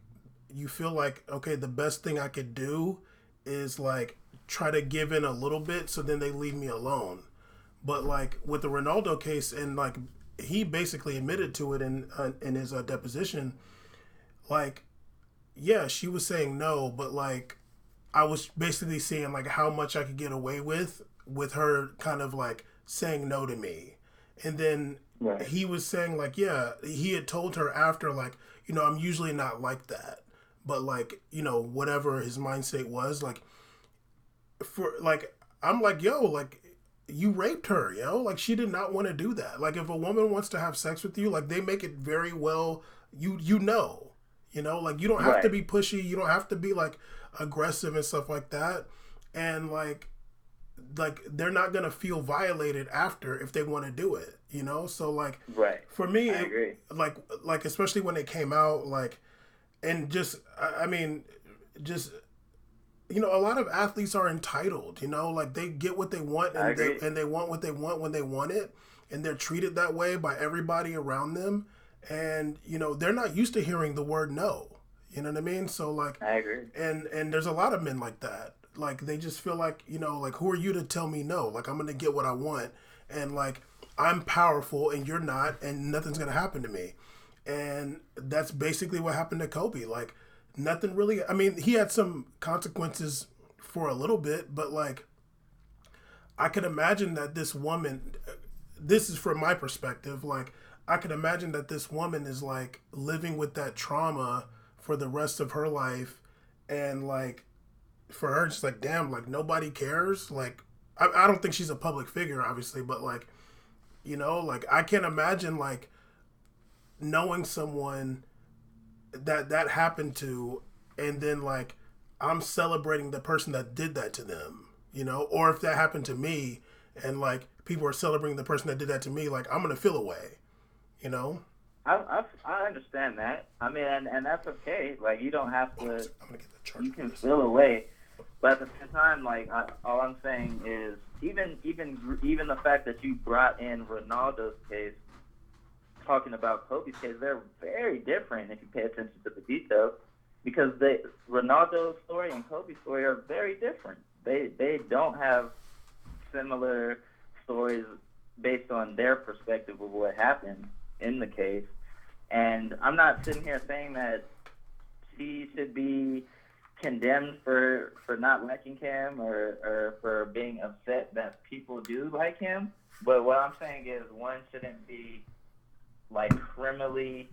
Speaker 1: you feel like, okay, the best thing I could do is, like, try to give in a little bit so then they leave me alone. But like with the Ronaldo case, and like he basically admitted to it in his deposition. Like, yeah, she was saying no, but like I was basically seeing like how much I could get away with her kind of like saying no to me. And then he was saying like, yeah, he had told her after like, you know, I'm usually not like that. But like, you know, whatever his mindset was, like for like I'm like, yo, like you raped her, yo. Like she did not want to do that. Like if a woman wants to have sex with you, like they make it very well, you know. You know, like you don't have to be pushy, you don't have to be like aggressive and stuff like that. And like they're not gonna feel violated after if they want to do it, you know. So like for me
Speaker 3: I agree.
Speaker 1: like especially when it came out, like, and just I mean just, you know, a lot of athletes are entitled, you know, like they get what they want and they want what they want when they want it, and they're treated that way by everybody around them. And you know they're not used to hearing the word no, you know what I mean. So like
Speaker 3: I agree.
Speaker 1: And there's a lot of men like that. Like they just feel like, you know, like who are you to tell me no? Like I'm gonna get what I want, and like I'm powerful and you're not, and nothing's gonna happen to me. And that's basically what happened to Kobe. Like nothing really. I mean, he had some consequences for a little bit, but like I could imagine that this woman. This is from my perspective. Like I could imagine that this woman is like living with that trauma for the rest of her life, and like for her, it's like, damn, like nobody cares. Like I don't think she's a public figure, obviously, but like, you know, like I can't imagine like knowing someone that happened to, and then like I'm celebrating the person that did that to them, you know, or if that happened to me, and like people are celebrating the person that did that to me, like I'm gonna feel away. You know,
Speaker 3: I understand that. I mean, and that's okay. Like you don't have to.
Speaker 1: I'm gonna get the chart.
Speaker 3: You can feel away, but at the same time, like all I'm saying is, even the fact that you brought in Ronaldo's case, talking about Kobe's case, they're very different if you pay attention to the details, because Ronaldo's story and Kobe's story are very different. They don't have similar stories based on their perspective of what happened in the case. And I'm not sitting here saying that she should be condemned for not liking him or for being upset that people do like him. But what I'm saying is one shouldn't be like criminally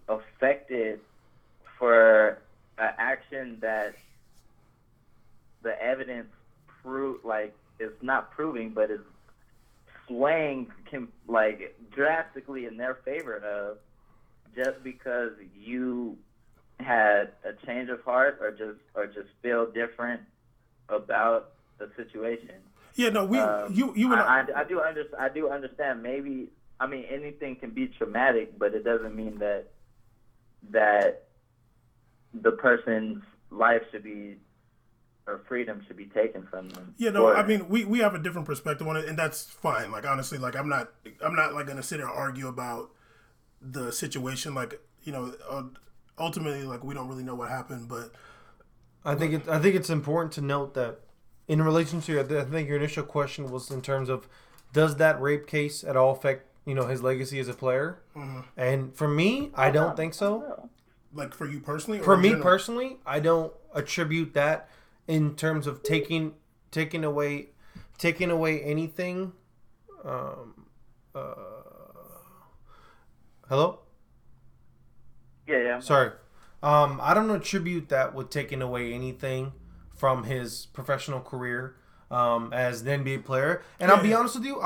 Speaker 3: affected for an action that the evidence is not proving, but is swaying like drastically in their favor of, just because you had a change of heart or just feel different about the situation.
Speaker 1: Yeah, no,
Speaker 3: I do understand. Maybe, I mean, anything can be traumatic, but it doesn't mean that the person's life should be, or freedom should be taken from them.
Speaker 1: Yeah, no, I mean, we have a different perspective on it, and that's fine. Like honestly, like I'm not like gonna sit here and argue about the situation. Like, you know, ultimately, like we don't really know what happened, but
Speaker 2: I think it's important to note that in relation to I think your initial question was in terms of, does that rape case at all affect, you know, his legacy as a player? Mm-hmm. And for me, I don't think so.
Speaker 1: Like for you personally?
Speaker 2: For me personally, I don't attribute that in terms of taking away anything. Hello?
Speaker 3: Yeah.
Speaker 2: Sorry. I don't attribute that with taking away anything from his professional career as an NBA player. And I'll be honest with you.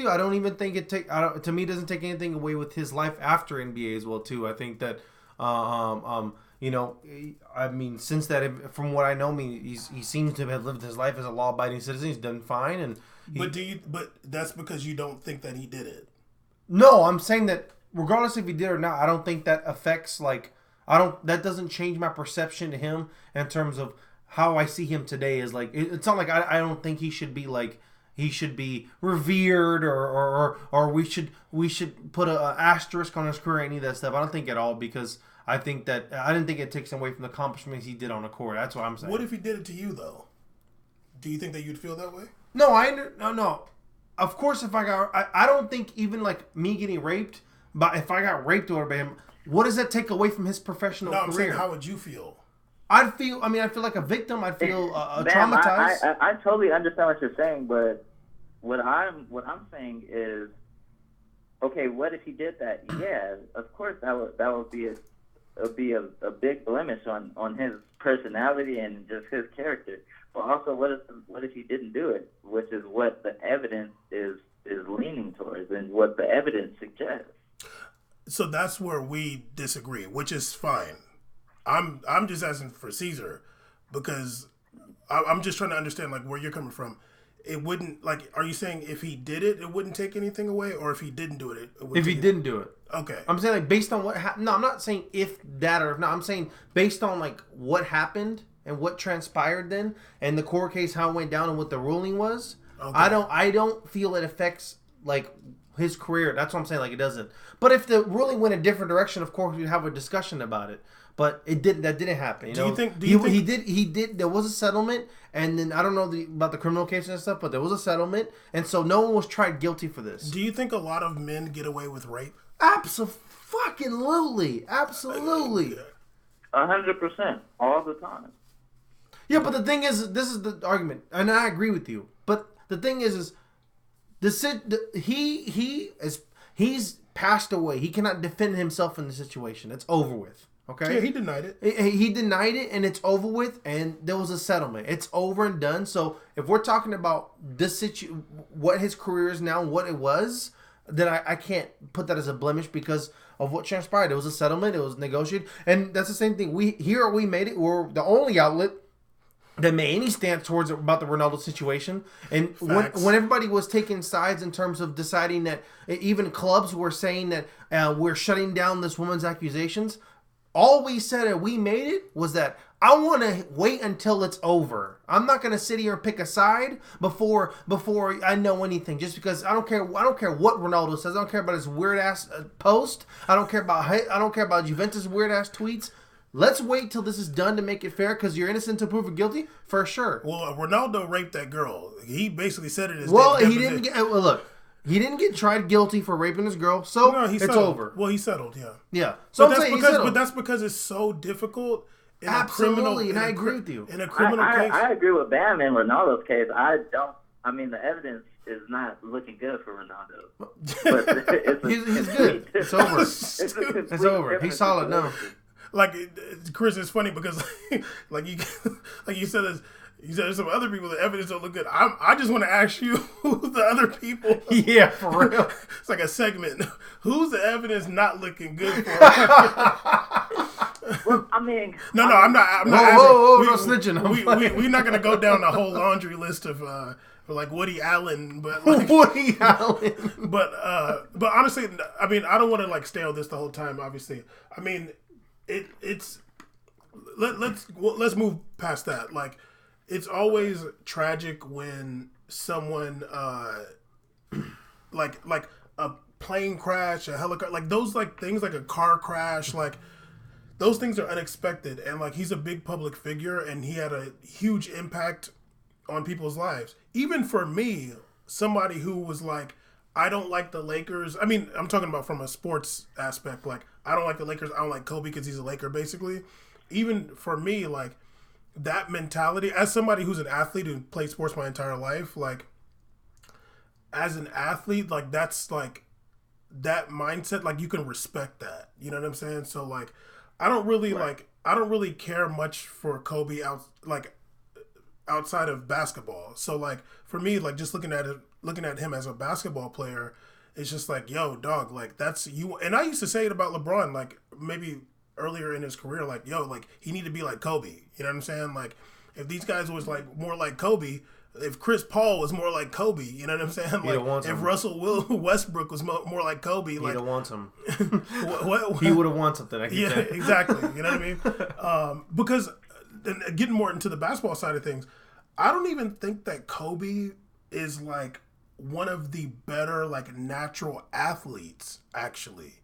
Speaker 2: I don't even think to me, it doesn't take anything away with his life after NBA as well too. I think that you know, I mean, since that, from what I know, he seems to have lived his life as a law-abiding citizen. He's done fine,
Speaker 1: but that's because you don't think that he did it.
Speaker 2: No, I'm saying that regardless if he did or not, I don't think that affects that doesn't change my perception to him in terms of how I see him today. Is like it's not like I don't think he should be like. He should be revered, or we should put an asterisk on his career, any of that stuff. I don't think at all, because I didn't think it takes him away from the accomplishments he did on the court. That's what I'm saying.
Speaker 1: What if he did it to you though? Do you think that you'd feel that way?
Speaker 2: No, no. Of course, if I don't think even like me getting raped, but if I got raped over by him, what does that take away from his professional career?
Speaker 1: I'm saying, how would you feel?
Speaker 2: I'd feel like a victim. I'd feel traumatized.
Speaker 3: I totally understand what you're saying, but what I'm saying is, okay, what if he did that? Yeah, of course that would be a big blemish on his personality and just his character. But also, what if he didn't do it? Which is what the evidence is leaning towards, and what the evidence suggests.
Speaker 1: So that's where we disagree, which is fine. I'm just asking for Caesar because I'm just trying to understand like where you're coming from. It wouldn't like. Are you saying if he did it, it wouldn't take anything away, or if he didn't do it, it would?
Speaker 2: If he didn't do it,
Speaker 1: okay.
Speaker 2: I'm saying like based on what happened. No, I'm not saying if that or if not. I'm saying based on like what happened and what transpired then, and the court case, how it went down, and what the ruling was. Okay. I don't feel it affects like his career. That's what I'm saying. Like it doesn't. But if the ruling went a different direction, of course we'd have a discussion about it. But it didn't. That didn't happen. You know? He did. There was a settlement, and then I don't know about the criminal case and stuff, but there was a settlement, and so no one was tried guilty for this.
Speaker 1: Do you think a lot of men get away with rape?
Speaker 2: Absolutely.
Speaker 3: 100%, all the time.
Speaker 2: Yeah, but the thing is, this is the argument, and I agree with you. But the thing is he's passed away. He cannot defend himself in the situation. It's over with. Okay.
Speaker 1: Yeah, he denied it.
Speaker 2: He denied it, and it's over with, and there was a settlement. It's over and done. So if we're talking about this what his career is now, and what it was, then I can't put that as a blemish because of what transpired. It was a settlement. It was negotiated, and that's the same thing. We made it. We're the only outlet that made any stance towards about the Ronaldo situation. And when everybody was taking sides in terms of deciding that even clubs were saying that we're shutting down this woman's accusations, all we said and we made it was that I want to wait until it's over. I'm not going to sit here and pick a side before I know anything. Just because I don't care what Ronaldo says. I don't care about his weird ass post. I don't care about Juventus weird ass tweets. Let's wait till this is done to make it fair because you're innocent until proven guilty for sure.
Speaker 1: Well, Ronaldo raped that girl. He basically said it as
Speaker 2: he didn't get. Well, look. He didn't get tried guilty for raping this girl, so it's over.
Speaker 1: Well, he settled, yeah.
Speaker 2: Yeah. So
Speaker 1: but that's because it's so difficult in
Speaker 2: Absolutely, and I agree with you.
Speaker 1: In a criminal case.
Speaker 3: I agree with Bam in Ronaldo's case. The evidence is not looking good for Ronaldo. But
Speaker 2: he's good. It's over. It's over. He's solid now.
Speaker 1: Like, Chris, it's funny because, like you said, there's some other people that evidence don't look good. I just want to ask you who's the other people.
Speaker 2: Yeah, for real.
Speaker 1: It's like a segment. Who's the evidence not looking good for?
Speaker 3: Well, I mean,
Speaker 1: no, I'm not.
Speaker 2: Whoa, no snitching.
Speaker 1: We're not gonna go down the whole laundry list of like Woody Allen, but like,
Speaker 2: Woody Allen.
Speaker 1: But honestly, I mean, I don't want to like stay on this the whole time. Obviously, I mean, let's move past that. Like, it's always tragic when someone like a plane crash, a helicopter, like those like things like a car crash, like those things are unexpected. And like he's a big public figure and he had a huge impact on people's lives. Even for me, somebody who was like, I don't like the Lakers. I mean, I'm talking about from a sports aspect. Like, I don't like the Lakers. I don't like Kobe because he's a Laker, basically. Even for me, like, that mentality, as somebody who's an athlete who played sports my entire life, like, as an athlete, like, that's, like, that mindset, like, you can respect that. You know what I'm saying? So, like, I don't really care much for Kobe outside of basketball. So, like, for me, like, just looking at him as a basketball player, it's just like, yo, dog, like, that's you. And I used to say it about LeBron, like, maybe earlier in his career, like, yo, like, he need to be like Kobe. You know what I'm saying? Like, if these guys was, like, more like Kobe, if Chris Paul was more like Kobe, you know what I'm saying? Like, if Russell Westbrook was more like Kobe, like,
Speaker 2: he'd have won some.
Speaker 1: what?
Speaker 2: He would have won something.
Speaker 1: Yeah, exactly. You know what I mean? Because getting more into the basketball side of things, I don't even think that Kobe is like one of the better like natural athletes, actually.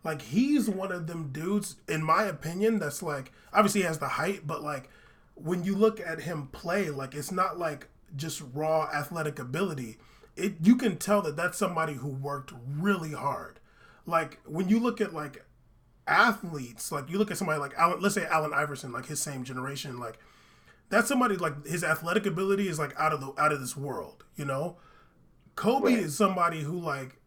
Speaker 1: Like, he's one of them dudes, in my opinion, that's like, obviously he has the height, but like when you look at him play, like, it's not like just raw athletic ability, you can tell that that's somebody who worked really hard. Like when you look at like athletes, like you look at somebody like let's say Allen Iverson, like his same generation, like that's somebody like his athletic ability is like out of this world, you know? Kobe is somebody who like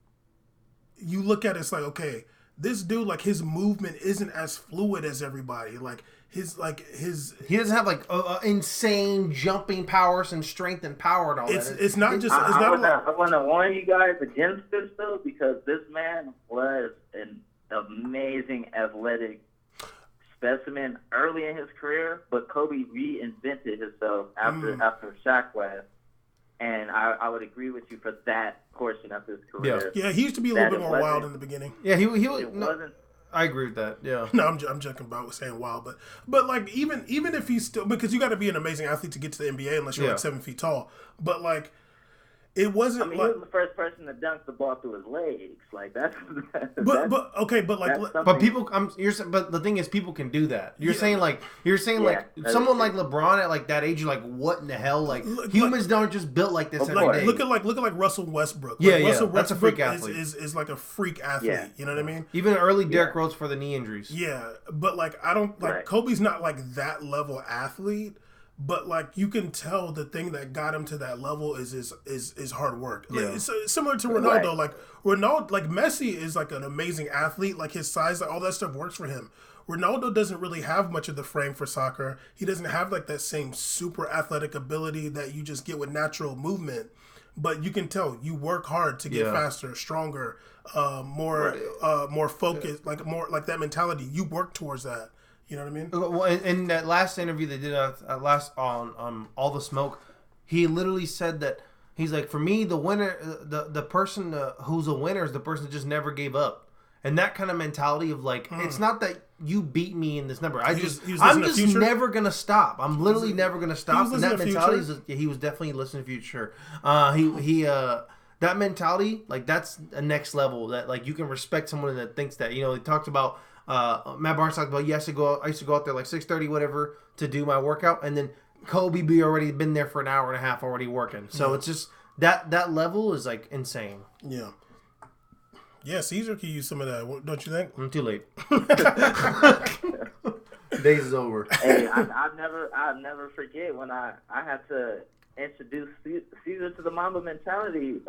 Speaker 1: you look at it, it's like, okay, this dude, like his movement isn't as fluid as everybody. Like he doesn't have like
Speaker 2: insane jumping powers and strength and power and all that.
Speaker 1: It's not just.
Speaker 3: I want to warn you guys against this though, because this man was an amazing athletic specimen early in his career, but Kobe reinvented himself after Shaq left. And I would agree with you for that portion of his career.
Speaker 1: Yeah, he used to be a little bit more wild in the beginning.
Speaker 2: Yeah, he wasn't. I agree with that. Yeah.
Speaker 1: No, I'm joking about saying wild, but like even if he's still, because you got to be an amazing athlete to get to the NBA unless you're like 7 feet tall. But like it wasn't.
Speaker 3: I mean, he was the first person to dunk the ball through his legs. Like that's.
Speaker 1: But
Speaker 2: people, but the thing is, people can do that. You're saying like someone like LeBron at like that age, you're like, what in the hell? Like humans don't just built like this every day.
Speaker 1: Look at like Russell Westbrook.
Speaker 2: Like,
Speaker 1: Russell
Speaker 2: Westbrook that's a freak athlete.
Speaker 1: Is like a freak athlete. Yeah. You know what I mean?
Speaker 2: Even early Derrick Rose for the knee injuries.
Speaker 1: Yeah, but like I don't like Kobe's not like that level athlete. But like you can tell, the thing that got him to that level is hard work. Like, it's similar to Ronaldo. Right. Like Ronaldo, like Messi is like an amazing athlete. Like his size, like all that stuff works for him. Ronaldo doesn't really have much of the frame for soccer. He doesn't have like that same super athletic ability that you just get with natural movement. But you can tell you work hard to get faster, stronger, more focused, like more like that mentality. You work towards that. You know what I mean?
Speaker 2: Well, in that last interview they did last on All the Smoke, he literally said that he's like, for me, the winner, the person who's a winner is the person that just never gave up, and that kind of mentality of like, it's not that you beat me in this number. I'm just never gonna stop. I'm literally never gonna stop. And that mentality he was definitely listening to Future. That mentality, like that's a next level. That like you can respect someone that thinks that. You know, he talked about. Matt Barnes talked about, I used to go out there like 6:30 whatever to do my workout, and then Kobe be already been there for an hour and a half already working. So it's just that level is like insane.
Speaker 1: Yeah, Caesar could use some of that, don't you think?
Speaker 2: I'm too late. Days is over.
Speaker 3: Hey, I'll never forget when I had to introduce Caesar to the Mamba mentality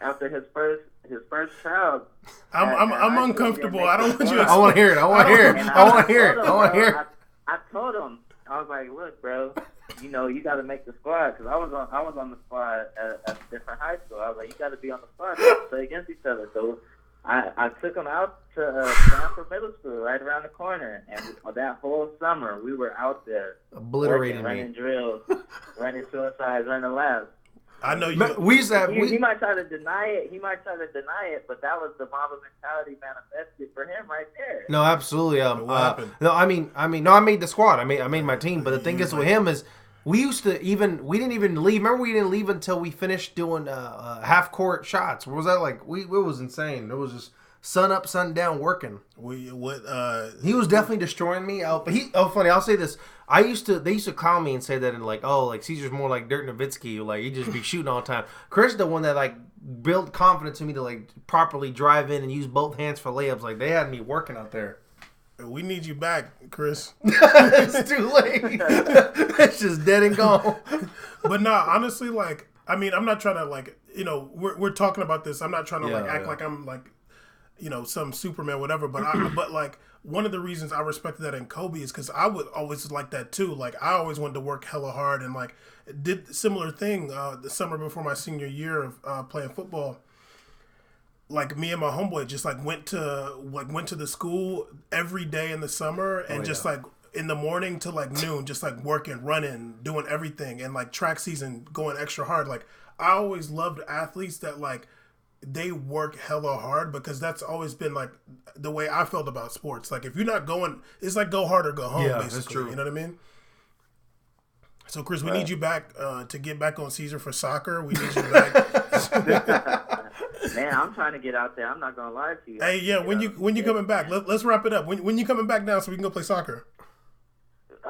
Speaker 3: after his first child.
Speaker 1: I'm uncomfortable. I don't want you.
Speaker 2: I want to hear it. I want to hear it.
Speaker 3: I told him, I was like, look, bro, you know, you got to make the squad, because I was on the squad at a different high school. I was like, you got to be on the squad to play against each other. So I took him out to Frankfurt Middle School, right around the corner, and that whole summer we were out there
Speaker 2: obliterating
Speaker 3: running drills, running suicides, running laps.
Speaker 1: I know you.
Speaker 2: He
Speaker 3: might try to deny it. But that was the Mamba mentality manifested for him right there.
Speaker 2: No, absolutely. What happened? No, I made the squad. I made my team. But the thing is with him is, we didn't even leave. Remember, we didn't leave until we finished doing half court shots. What was that like? It was insane. It was just sun up, sun down, working. He was definitely destroying me. Funny. I'll say this. They used to call me and say that, and like, Caesar's more like Dirk Nowitzki. Like, he just be shooting all the time. Chris, the one that like built confidence in me to like properly drive in and use both hands for layups. Like, they had me working out there.
Speaker 1: We need you back, Chris.
Speaker 2: It's too late. It's just dead and gone.
Speaker 1: But no, honestly, like, I mean, I'm not trying to like, you know, we're talking about this. I'm not trying to act like I'm like, you know, some Superman, whatever. But like, one of the reasons I respected that in Kobe is because I would always like that too. Like, I always wanted to work hella hard, and like did similar thing the summer before my senior year of playing football. Like, me and my homeboy just like went to the school every day in the summer, and just like in the morning to like noon, just like working, running, doing everything, and like track season going extra hard. Like, I always loved athletes that like they work hella hard, because that's always been like the way I felt about sports. Like, if you're not going, it's like go hard or go home, basically. That's true. You know what I mean? So, Chris, we need you back to get back on Caesar for soccer. We need you back.
Speaker 3: Man, I'm trying to get out there. I'm not gonna lie to you.
Speaker 1: Hey, yeah, when you coming back? Let's wrap it up. When you coming back now so we can go play soccer?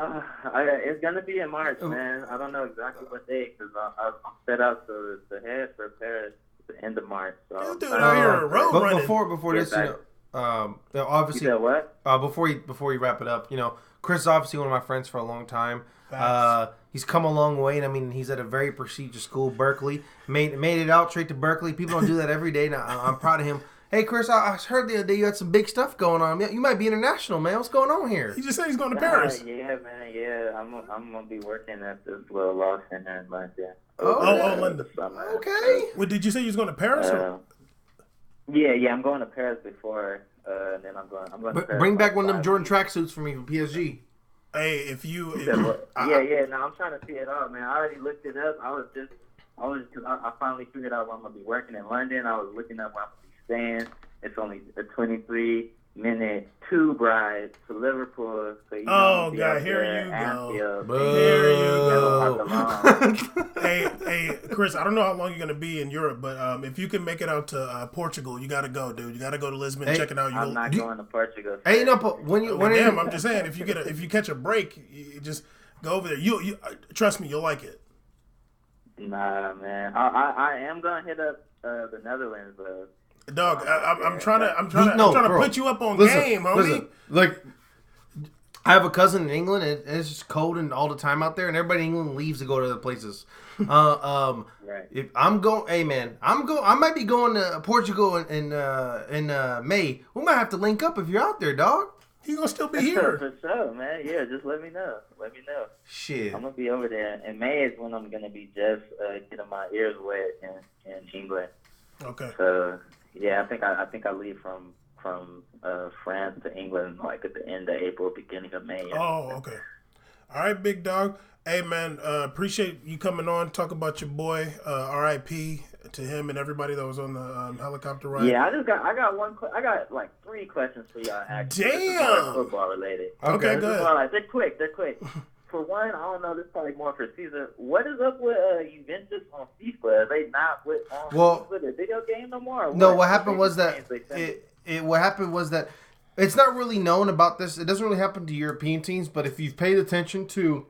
Speaker 3: It's gonna be in March, man. I don't know exactly what day because I'm set up to head for Paris at the end of March. So
Speaker 1: this dude out here road running.
Speaker 2: Before this, obviously,
Speaker 3: you said what?
Speaker 2: Before you wrap it up, Chris is obviously one of my friends for a long time. He's come a long way, and I mean, he's at a very prestigious school, Berkeley. Made it out straight to Berkeley. People don't do that every day. Now, I'm proud of him. Hey, Chris, I heard the other day you had some big stuff going on. You might be international, man. What's going on here?
Speaker 1: He just said he's going to Paris.
Speaker 3: Yeah, man. Yeah, I'm gonna be working at this little law center in London.
Speaker 1: London.
Speaker 2: Okay.
Speaker 1: Well, did you say you was going to Paris?
Speaker 3: Yeah. I'm going to Paris before, and then I'm going to Paris.
Speaker 2: Bring back one of them Jordan tracksuits for me from PSG.
Speaker 1: Hey, if you
Speaker 3: no, I'm trying to see it out, man. I already looked it up. I finally figured out where I'm gonna be working in London. I was looking up where I'm gonna be staying. It's only a 23-minute tube ride to Liverpool. So
Speaker 1: God, here you go. Here you go. Hey, Chris, I don't know how long you're gonna be in Europe, but if you can make it out to Portugal, you gotta go, dude. You gotta go to Lisbon, check it out.
Speaker 3: I'm not going to Portugal.
Speaker 2: Hey, but
Speaker 1: I'm just saying, if you catch a break, you just go over there. You trust me, you'll like it.
Speaker 3: Nah, man. I am gonna hit up the Netherlands, though.
Speaker 1: Dog, I'm trying to put you up on game, homie.
Speaker 2: Like, I have a cousin in England, and it's just cold and all the time out there, and everybody in England leaves to go to other places.
Speaker 3: Right.
Speaker 2: If I'm going, hey man, I might be going to Portugal in May. We might have to link up if you're out there, dog.
Speaker 1: He gonna still be here.
Speaker 3: For sure, man. Yeah, just let me know.
Speaker 2: Shit.
Speaker 3: I'm gonna be over there. In May is when I'm gonna be just getting my ears wet in England.
Speaker 1: Okay.
Speaker 3: So yeah, I think I leave from France to England like at the end of April, beginning of May.
Speaker 1: Oh, okay. All right, big dog. Hey man, appreciate you coming on. Talk about your boy. R.I.P. to him and everybody that was on the helicopter ride.
Speaker 3: Yeah, I got like 3 questions for y'all. Actually,
Speaker 1: Damn.
Speaker 3: Football related.
Speaker 1: Okay, good.
Speaker 3: They're quick. For one, I don't know. This is probably more for Caesar. What is up with Juventus on FIFA? Are they not with the video game no more?
Speaker 2: No, what happened was that what happened was that it's not really known about this. It doesn't really happen to European teams, but if you've paid attention to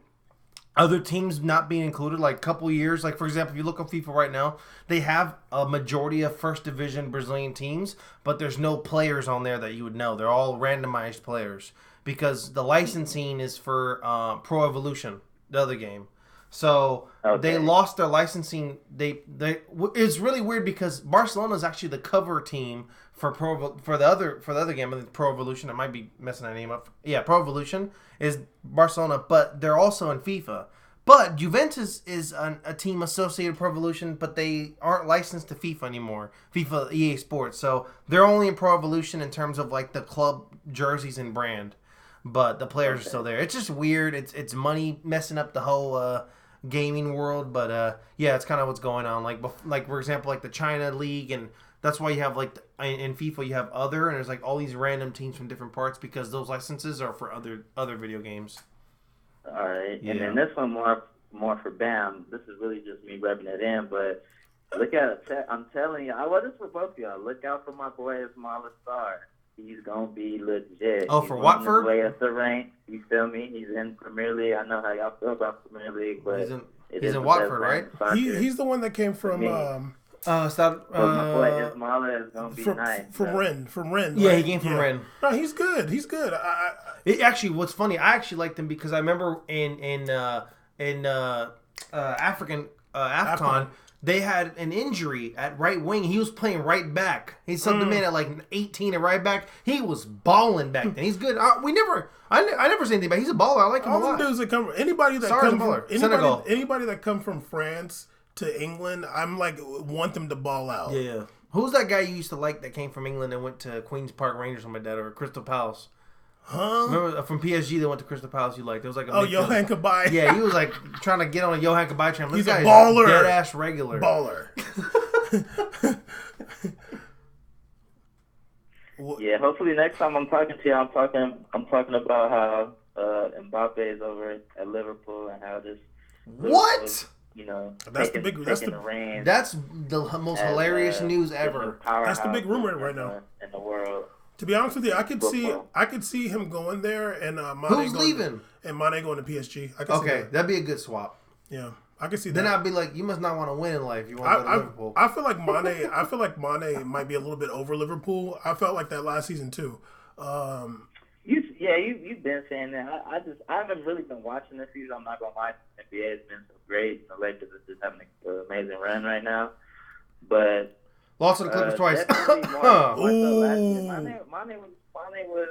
Speaker 2: other teams not being included, like a couple years, like for example, if you look on FIFA right now, they have a majority of first division Brazilian teams, but there's no players on there that you would know. They're all randomized players because the licensing is for Pro Evolution, the other game. So they lost their licensing. It's really weird because Barcelona is actually the cover team for the other game. I think Pro Evolution. I might be messing that name up. Yeah, Pro Evolution is Barcelona, but they're also in FIFA. But Juventus is a team associated with Pro Evolution, but they aren't licensed to FIFA anymore. FIFA EA Sports, so they're only in Pro Evolution in terms of like the club jerseys and brand. But the players are still there. It's just weird. It's money messing up the whole gaming world. But yeah, it's kind of what's going on. Like for example, like the China League, and that's why you have like in FIFA you have other, and there's like all these random teams from different parts because those licenses are for other video games.
Speaker 3: All right, yeah. And then this one more for Bam. This is really just me rubbing it in, but look at it. I'm telling you, this for both of y'all. Look out for my boy Ismail Sarr. He's gonna be legit.
Speaker 2: Oh, for Watford?
Speaker 3: Way up the rank. You feel me? He's in Premier League. I know how y'all feel about Premier League, but
Speaker 2: he's in Watford, right?
Speaker 1: He's the one that came from.
Speaker 3: My boy Ismail is gonna be nice.
Speaker 1: From Rennes.
Speaker 2: Yeah, he came from Rennes.
Speaker 1: No, he's good.
Speaker 2: Actually, what's funny, I actually liked him because I remember in AFCON. They had an injury at right wing. He was playing right back. He subbed him in at like 18 at right back. He was balling back then. He's good. I never say anything about him. He's a baller. I like him a lot.
Speaker 1: All the dudes that come, anybody that come from France to England, I'm like want them to ball out.
Speaker 2: Yeah. Who's that guy you used to like that came from England and went to Queen's Park Rangers or something like that, or Crystal Palace?
Speaker 1: Huh?
Speaker 2: Remember from PSG they went to Crystal Palace you liked? It was like
Speaker 1: Johan Kabay.
Speaker 2: Yeah, he was like trying to get on a Johan Kabay train.
Speaker 1: He's a baller.
Speaker 2: Dead ass regular.
Speaker 1: Baller.
Speaker 3: Yeah, hopefully next time I'm talking to you, I'm talking about how Mbappe is over at Liverpool and how this
Speaker 2: what?
Speaker 1: That's the
Speaker 2: most hilarious news ever.
Speaker 1: That's the big rumor right now
Speaker 3: in the world.
Speaker 1: To be honest with you, I could
Speaker 3: football.
Speaker 1: see him going there and Mane
Speaker 2: Who's leaving?
Speaker 1: And Mane going to PSG. I could see
Speaker 2: Okay,
Speaker 1: that.
Speaker 2: that'd be a good swap.
Speaker 1: Yeah, I could see
Speaker 2: Then
Speaker 1: that.
Speaker 2: I'd be like, you must not want to win in life. You want to go to Liverpool.
Speaker 1: I feel like Mane. I feel like Mane might be a little bit over Liverpool. I felt like that last season too.
Speaker 3: You've been saying that. I haven't really been watching this season. I'm not gonna lie. The NBA has been so great. The Lakers are just having an amazing run right now. But
Speaker 2: Lost to the Clippers twice.
Speaker 3: definitely more so last year. Mane was.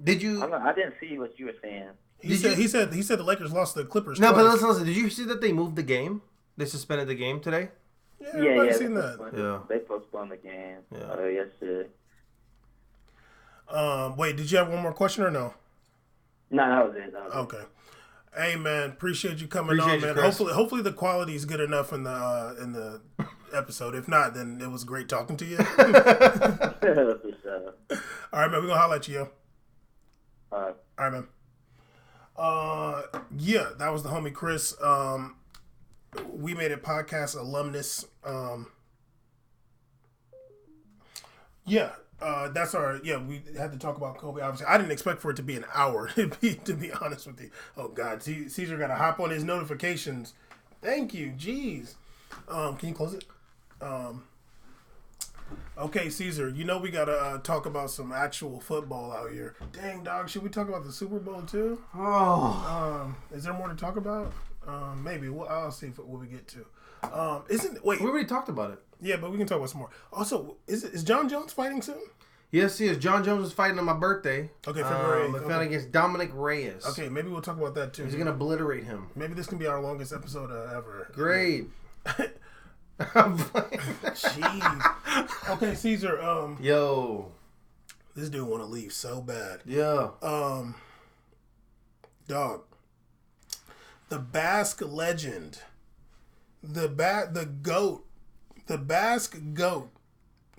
Speaker 2: Did you?
Speaker 3: I didn't see what you were saying.
Speaker 1: He said the Lakers lost to the Clippers.
Speaker 2: No,
Speaker 1: twice.
Speaker 2: but listen. Did you see that they moved the game? They suspended the game today.
Speaker 1: Yeah, everybody's seen that.
Speaker 2: Yeah.
Speaker 3: They postponed the game.
Speaker 2: Yeah.
Speaker 3: Yesterday.
Speaker 1: Wait, did you have one more question or no?
Speaker 3: No, that was it.
Speaker 1: Okay. Hey man, appreciate you coming on, man.
Speaker 2: Chris.
Speaker 1: Hopefully the quality is good enough in the episode. If not, then it was great talking to you.
Speaker 3: For sure.
Speaker 1: All right, man. We're gonna holler at you, yo.
Speaker 3: All
Speaker 1: right, man. Yeah, that was the homie Chris. We Made It podcast alumnus. That's our. Yeah, we had to talk about Kobe. Obviously, I didn't expect for it to be an hour. To be honest with you. Oh God, Caesar got to hop on his notifications. Thank you. Jeez. Can you close it? Okay, Caesar. You know we gotta talk about some actual football out here. Dang, dog. Should we talk about the Super Bowl too?
Speaker 2: Oh.
Speaker 1: Is there more to talk about? Maybe. I'll see what we get to.
Speaker 2: We already talked about it.
Speaker 1: Yeah, but we can talk about some more. Also, is John Jones fighting soon?
Speaker 2: Yes, he is. John Jones was fighting on my birthday.
Speaker 1: Okay, February 8th.
Speaker 2: Fighting against Dominic Reyes.
Speaker 1: Okay, maybe we'll talk about that too.
Speaker 2: He's going to obliterate him.
Speaker 1: Maybe this can be our longest episode ever.
Speaker 2: Great.
Speaker 1: Jeez. Okay, Caesar.
Speaker 2: Yo.
Speaker 1: This dude want to leave so bad.
Speaker 2: Yeah.
Speaker 1: Dog. The Basque legend. The GOAT. The Basque GOAT.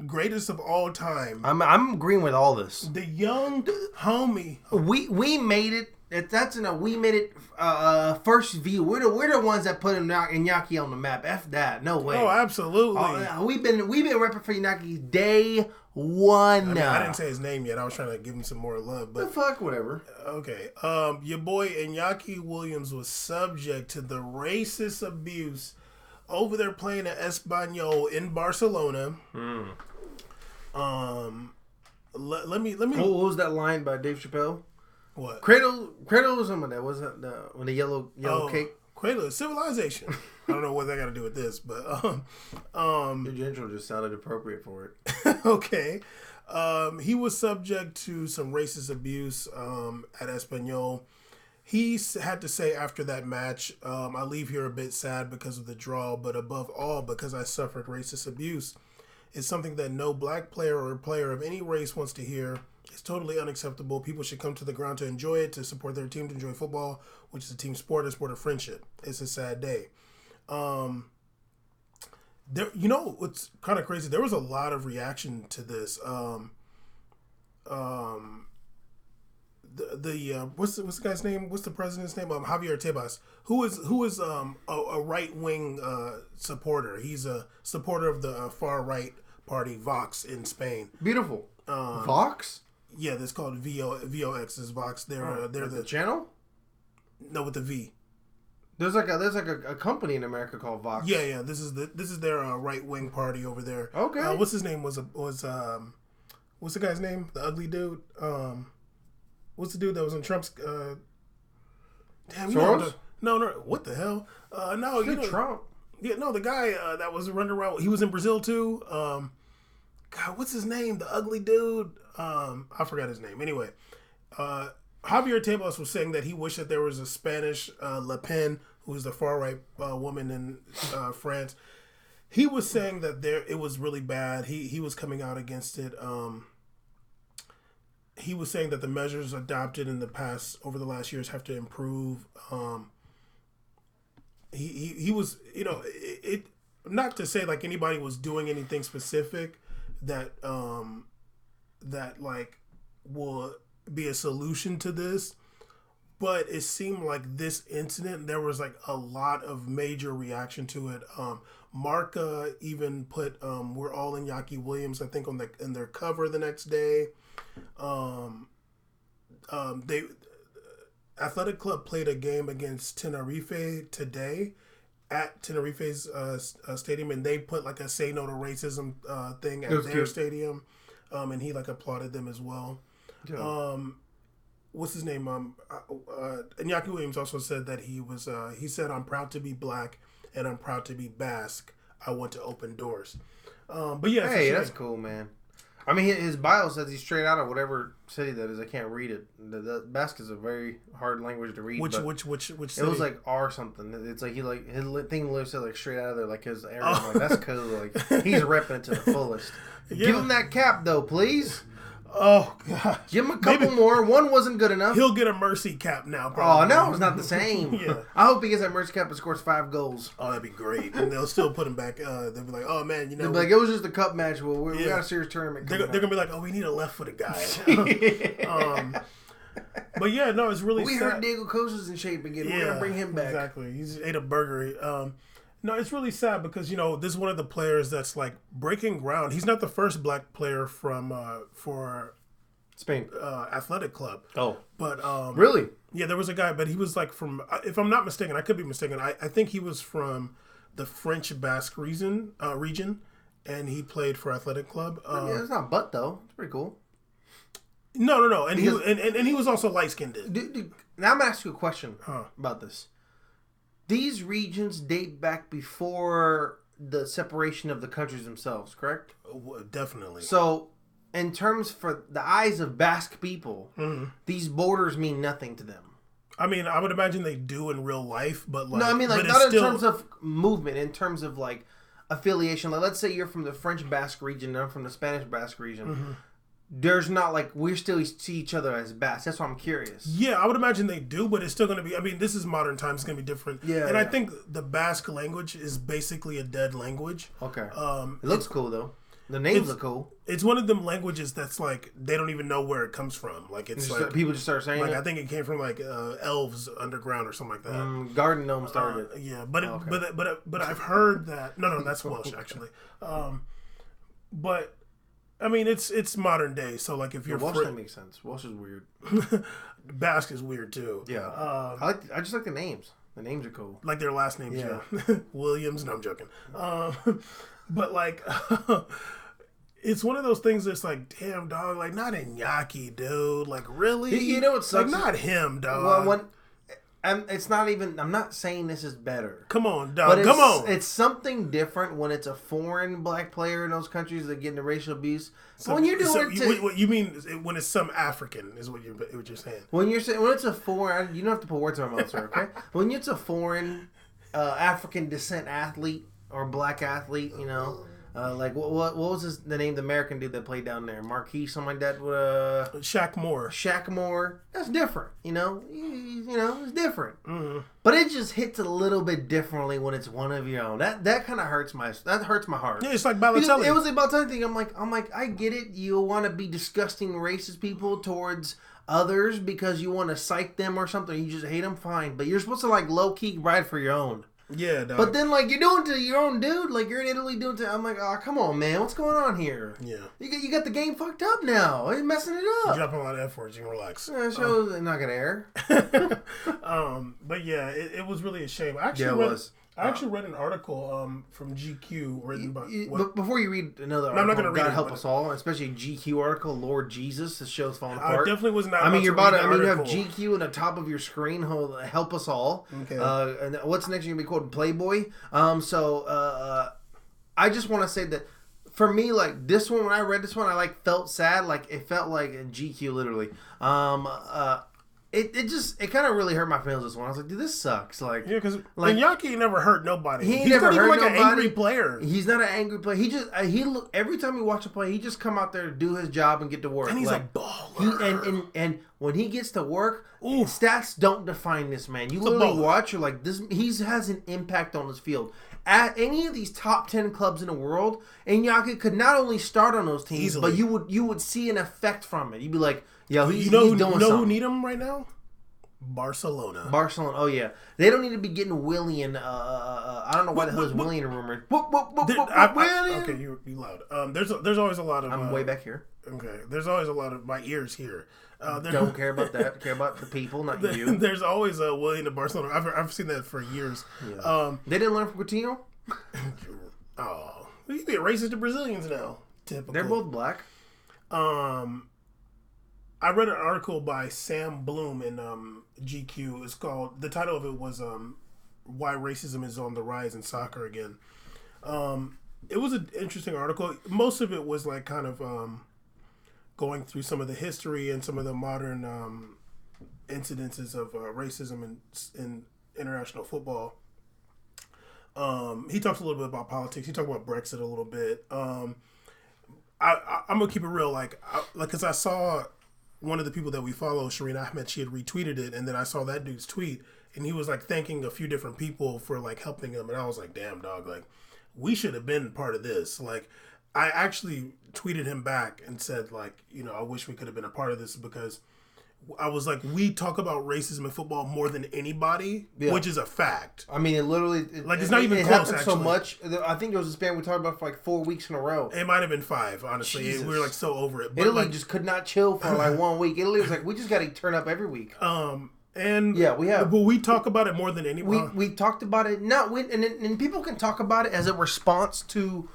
Speaker 1: Greatest of all time.
Speaker 2: I'm agreeing with all this.
Speaker 1: The young homie.
Speaker 2: We made it. We made it first view. We're the ones that put Inaki on the map. F that. No way.
Speaker 1: Oh, absolutely.
Speaker 2: We've been repping for Inaki day one.
Speaker 1: I didn't say his name yet. I was trying to give him some more love. But
Speaker 2: the fuck, whatever.
Speaker 1: Okay. Your boy Inaki Williams was subject to the racist abuse over there playing at Espanyol in Barcelona. Let me.
Speaker 2: What was that line by Dave Chappelle?
Speaker 1: What?
Speaker 2: Cradle was some of that. Was that the yellow cake?
Speaker 1: Cradle Civilization. I don't know what that got to do with this, but
Speaker 2: Your intro just sounded appropriate for it.
Speaker 1: Okay. He was subject to some racist abuse at Espanyol. He had to say after that match, I leave here a bit sad because of the draw, but above all, because I suffered racist abuse. It's something that no black player or player of any race wants to hear. It's totally unacceptable. People should come to the ground to enjoy it, to support their team, to enjoy football, which is a team sport, a sport of friendship. It's a sad day. What's kind of crazy? There was a lot of reaction to this. What's the guy's name? What's the president's name? Javier Tebas, who is a right wing supporter. He's a supporter of the far right party Vox in Spain.
Speaker 2: Beautiful. Vox?
Speaker 1: Yeah, that's called VOX is Vox. They're
Speaker 2: the channel?
Speaker 1: No, with the V.
Speaker 2: There's like a company in America called Vox.
Speaker 1: Yeah. This is their right wing party over there.
Speaker 2: Okay.
Speaker 1: What's his name? What's the guy's name? The ugly dude. What's the dude that was in Trump's? Damn,
Speaker 2: Soros?
Speaker 1: No. What the hell? No, you know
Speaker 2: Trump.
Speaker 1: Yeah, no, the guy that was running around. He was in Brazil too. God, what's his name? The ugly dude. I forgot his name. Anyway, Javier Tebas was saying that he wished that there was a Spanish Le Pen, who is the far right woman in France. He was saying that it was really bad. He was coming out against it. He was saying that the measures adopted over the last years have to improve. He was, it not to say like anybody was doing anything specific that like will be a solution to this, but it seemed like this incident, there was like a lot of major reaction to it. Mark even put "We're All Inaki Williams," I think, in their cover the next day. They Athletic Club played a game against Tenerife today at Tenerife's stadium, and they put like a "Say No to Racism" thing at their stadium, and he like applauded them as well. Yeah. What's his name? Inaki Williams also said that he said, "I'm proud to be black and I'm proud to be Basque. I want to open doors." But yeah,
Speaker 2: hey, that's cool, man. I mean, his bio says he's straight out of whatever city that is. I can't read it. The Basque is a very hard language to read.
Speaker 1: Which
Speaker 2: city? It was like R something. It's like his thing literally said like straight out of there, like his area. Oh. Like, that's cool. Like he's repping it to the fullest. Yeah. Give him that cap though, please.
Speaker 1: Oh god!
Speaker 2: Give him a couple more. One wasn't good enough.
Speaker 1: He'll get a mercy cap now. Probably.
Speaker 2: Oh no, it's not the same. Yeah. I hope he gets that mercy cap and scores 5 goals.
Speaker 1: Oh, that'd be great. And they'll still put him back. They'll be like, "Oh man,
Speaker 2: they'll be like, it was just a cup match. Well, we got a serious tournament."
Speaker 1: They're gonna be like, "Oh, we need a left-footed guy." But yeah, no, it's really.
Speaker 2: We heard Diego Costa's in shape again. We're gonna bring him back.
Speaker 1: Exactly. He's ate a burger. No, it's really sad because this is one of the players that's like breaking ground. He's not the first black player for
Speaker 2: Spain
Speaker 1: Athletic Club.
Speaker 2: Oh,
Speaker 1: but
Speaker 2: really?
Speaker 1: Yeah, there was a guy, but he was like from. If I'm not mistaken, I could be mistaken. I think he was from the French Basque region, and he played for Athletic Club.
Speaker 2: Yeah, it's not butt though. It's pretty cool.
Speaker 1: No, and he was also light skinned.
Speaker 2: Now I'm gonna ask you a question about this. These regions date back before the separation of the countries themselves, correct?
Speaker 1: Definitely.
Speaker 2: So, in terms for the eyes of Basque people, these borders mean nothing to them.
Speaker 1: I mean, I would imagine they do in real life, but like...
Speaker 2: No, I mean, like, not in terms of movement, in terms of, like, affiliation. Like, let's say you're from the French Basque region and I'm from the Spanish Basque region. Mm-hmm. There's not, like, we still see each other as Basque. That's why I'm curious.
Speaker 1: Yeah, I would imagine they do, but it's still going to be... I mean, this is modern times. It's going to be different. Yeah. And I think the Basque language is basically a dead language.
Speaker 2: Okay. It looks cool, though. The names look cool.
Speaker 1: It's one of them languages that's, like, they don't even know where it comes from. Like, it's like...
Speaker 2: People just start saying it?
Speaker 1: I think it came from, like, elves underground or something like that.
Speaker 2: Garden Gnome started it.
Speaker 1: Yeah, but I've heard that... No, that's Welsh, actually. But... I mean, it's modern day, so like if you're
Speaker 2: Welsh doesn't make sense. Welsh is weird.
Speaker 1: Basque is weird too.
Speaker 2: Yeah, I just like the names. The names are cool.
Speaker 1: Like their last names. Yeah. Williams. No, I'm joking. But like, it's one of those things that's like, damn dog, like not Inaki, dude. Like really,
Speaker 2: you know what sucks?
Speaker 1: Like not him, dog.
Speaker 2: Well, it's not even. I'm not saying this is better.
Speaker 1: Come on, dog. Come on.
Speaker 2: It's something different when it's a foreign black player in those countries that get into racial abuse. So when you're doing
Speaker 1: what you mean when it's some African is what you're saying.
Speaker 2: When you're saying when it's a foreign, you don't have to put words in my mouth, sir. Okay. When it's a foreign African descent athlete or black athlete, like what was the name of the American dude that played down there? Marquis, something like that.
Speaker 1: Shaq Moore.
Speaker 2: Shaq Moore. That's different. It's different.
Speaker 1: Mm-hmm.
Speaker 2: But it just hits a little bit differently when it's one of your own. That kind of hurts my heart.
Speaker 1: Yeah, it's like Balotelli.
Speaker 2: It was a Balotelli thing. I'm like, I get it. You want to be disgusting racist people towards others because you want to psych them or something. You just hate them. Fine, but you're supposed to like low key ride for your own.
Speaker 1: Yeah, dog.
Speaker 2: But then, like, you're doing to your own dude. Like, you're in Italy doing to... I'm like, oh, come on, man. What's going on here?
Speaker 1: Yeah.
Speaker 2: You got the game fucked up now. You're messing it up.
Speaker 1: You're dropping a lot of F words. You can relax.
Speaker 2: Yeah, shows not going to air.
Speaker 1: But, yeah, it was really a shame. I actually read an article from GQ written by...
Speaker 2: Before you read another article, I'm not going to read God help us all, especially a GQ article, Lord Jesus, the show's falling apart.
Speaker 1: I definitely was not
Speaker 2: you have GQ on the top of your screen, help us all. Okay. And what's next? You're going to be quoting Playboy. I just want to say that for me, like, this one, when I read this one, I, like, felt sad. Like, it felt like GQ, literally. It kind of really hurt my feelings this one. I was like, dude, this sucks. Like,
Speaker 1: yeah, because Inaki never hurt nobody.
Speaker 2: He's never hurt nobody.
Speaker 1: An angry player.
Speaker 2: He's not an angry player. He just every time you watch a play, he just come out there to do his job and get to work.
Speaker 1: And he's a baller.
Speaker 2: And when he gets to work, stats don't define this man. You literally watch, you're like, this. He has an impact on his field. At any of these top 10 clubs in the world, Inaki could not only start on those teams, easily. But you would see an effect from it. You'd be like, yo, he's doing something.
Speaker 1: Who need him right now? Barcelona.
Speaker 2: Oh yeah, they don't need to be getting Willie and I don't know why the hell is Willie rumored.
Speaker 1: Okay, you loud. There's always a lot of.
Speaker 2: I'm way back here.
Speaker 1: Okay, there's always a lot of my ears here.
Speaker 2: Don't care about that. Care about the people, not you.
Speaker 1: There's always a Willie to Barcelona. I've seen that for years.
Speaker 2: Yeah. They didn't learn from Coutinho.
Speaker 1: Oh, you be racist to Brazilians now. Typical.
Speaker 2: They're both black.
Speaker 1: I read an article by Sam Bloom in GQ. It's called, the title of it was Why Racism is on the Rise in Soccer Again. It was an interesting article. Most of it was like kind of going through some of the history and some of the modern incidences of racism in international football. He talks a little bit about politics. He talked about Brexit a little bit. I'm gonna keep it real, because I saw one of the people that we follow, Shireen Ahmed, she had retweeted it, and then I saw that dude's tweet, and he was like thanking a few different people for like helping him, and I was like, damn dog, like we should have been part of this. Like I actually tweeted him back and said, like, I wish we could have been a part of this, because I was like, we talk about racism in football more than anybody, which is a fact.
Speaker 2: I mean, it literally...
Speaker 1: it's not even close,
Speaker 2: happened so much. I think there was a span we talked about for like 4 weeks in a row.
Speaker 1: It might have been 5, honestly. Jesus. We were like so over it.
Speaker 2: But Italy just could not chill for like 1 week. Italy was like, we just got to turn up every week.
Speaker 1: And
Speaker 2: yeah, we have.
Speaker 1: But we talk about it more than anybody.
Speaker 2: We talked about it. And people can talk about it as a response to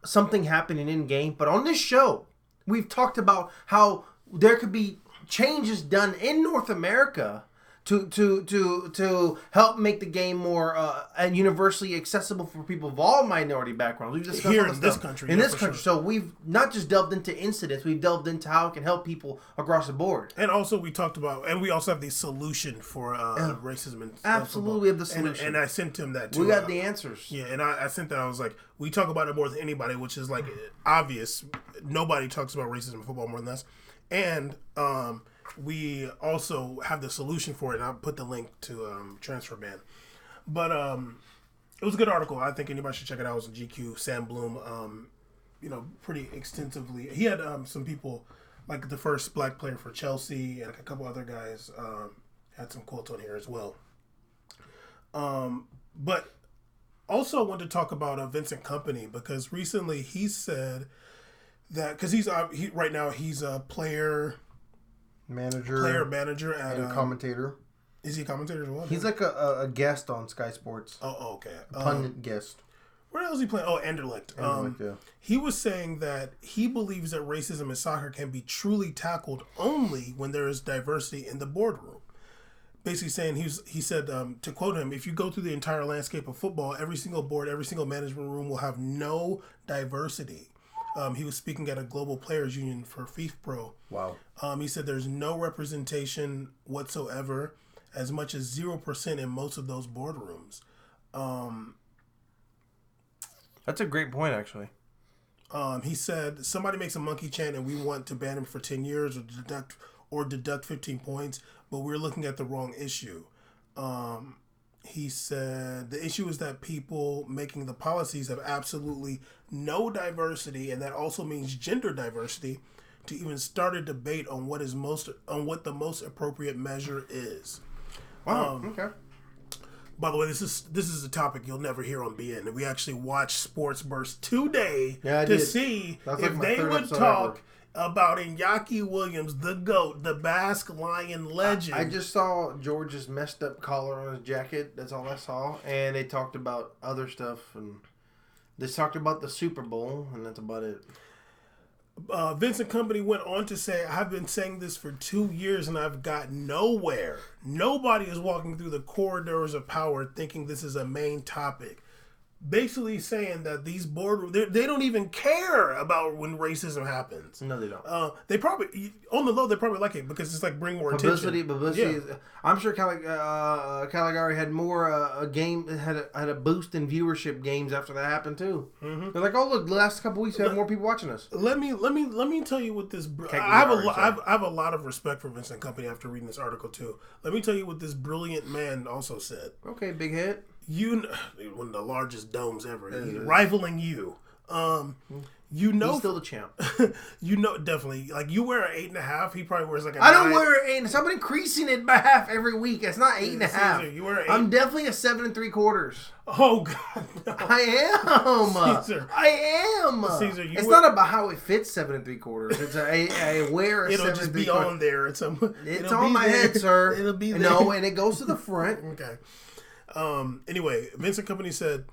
Speaker 2: something happening in game. But on this show, we've talked about how there could be changes done in North America to help make the game more and universally accessible for people of all minority backgrounds. We've discussed
Speaker 1: here in this country.
Speaker 2: Sure. So we've not just delved into incidents, we've delved into how it can help people across the board.
Speaker 1: And also we talked about, and we also have the solution for racism. And
Speaker 2: absolutely, we have the solution.
Speaker 1: And I sent him that too.
Speaker 2: We got the answers.
Speaker 1: Yeah, and I sent that. I was like, we talk about it more than anybody, which is like obvious. Nobody talks about racism in football more than us. And we also have the solution for it. And I'll put the link to transfer ban. But it was a good article. I think anybody should check it out. It was in GQ. Sam Bloom, pretty extensively. He had some people, like the first black player for Chelsea, and a couple other guys had some quotes on here as well. But also I wanted to talk about Vincent Kompany, because recently he said that, because right now he's a player manager and
Speaker 2: commentator.
Speaker 1: Is he a commentator as well?
Speaker 2: He's like a guest on Sky Sports.
Speaker 1: Oh, okay.
Speaker 2: A pundit guest.
Speaker 1: Where else is he playing? Oh, Anderlecht.
Speaker 2: Yeah.
Speaker 1: He was saying that he believes that racism in soccer can be truly tackled only when there is diversity in the boardroom. Basically saying, he said, to quote him, if you go through the entire landscape of football, every single board, every single management room will have no diversity. He was speaking at a global players union for FIFPro.
Speaker 2: Wow.
Speaker 1: He said there's no representation whatsoever, as much as 0% in most of those boardrooms.
Speaker 2: That's a great point, actually.
Speaker 1: He said, somebody makes a monkey chant and we want to ban him for 10 years or deduct 15 points, but we're looking at the wrong issue. He said the issue is that people making the policies have absolutely no diversity, and that also means gender diversity, to even start a debate on what the most appropriate measure is.
Speaker 2: Wow. Okay.
Speaker 1: By the way, this is a topic you'll never hear on BN. We actually watched Sports Burst today to see if they would talk about Inaki Williams, the GOAT, the Basque Lion legend.
Speaker 2: I just saw George's messed up collar on his jacket. That's all I saw. And they talked about other stuff. And they talked about the Super Bowl, and that's about it.
Speaker 1: Vincent Kompany went on to say, I've been saying this for 2 years and I've got nowhere. Nobody is walking through the corridors of power thinking this is a main topic. Basically saying that these boardrooms, they don't even care about when racism happens.
Speaker 2: No, they don't.
Speaker 1: They probably, on the low, they probably like it because it's like bring more attention.
Speaker 2: Publicity. Yeah. I'm sure Caligari had more had a boost in viewership games after that happened too. Mm-hmm. They're like, oh look, the last couple weeks we had more people watching us.
Speaker 1: Let me tell you what this. I have a lot of respect for Vincent Kompany after reading this article too. Let me tell you what this brilliant man also said.
Speaker 2: Okay, big head.
Speaker 1: One of the largest domes ever, rivaling you. You know,
Speaker 2: he's still the champ.
Speaker 1: You know, definitely. Like, you wear an 8.5. He probably wears like a
Speaker 2: I don't
Speaker 1: 9.
Speaker 2: wear an 8. So I'm increasing it by half every week. It's not 8.5.
Speaker 1: Caesar, you wear an 8.
Speaker 2: I'm definitely a 7 3/4.
Speaker 1: Oh God, no.
Speaker 2: I am.
Speaker 1: Caesar.
Speaker 2: I am.
Speaker 1: Caesar,
Speaker 2: it's not about how it fits 7 3/4. It's I wear a
Speaker 1: It'll
Speaker 2: 7
Speaker 1: just be
Speaker 2: 3/4.
Speaker 1: on there. It's
Speaker 2: on my head, sir.
Speaker 1: It'll be there.
Speaker 2: No, and it goes to the front.
Speaker 1: Okay. Anyway, Vincent Kompany said,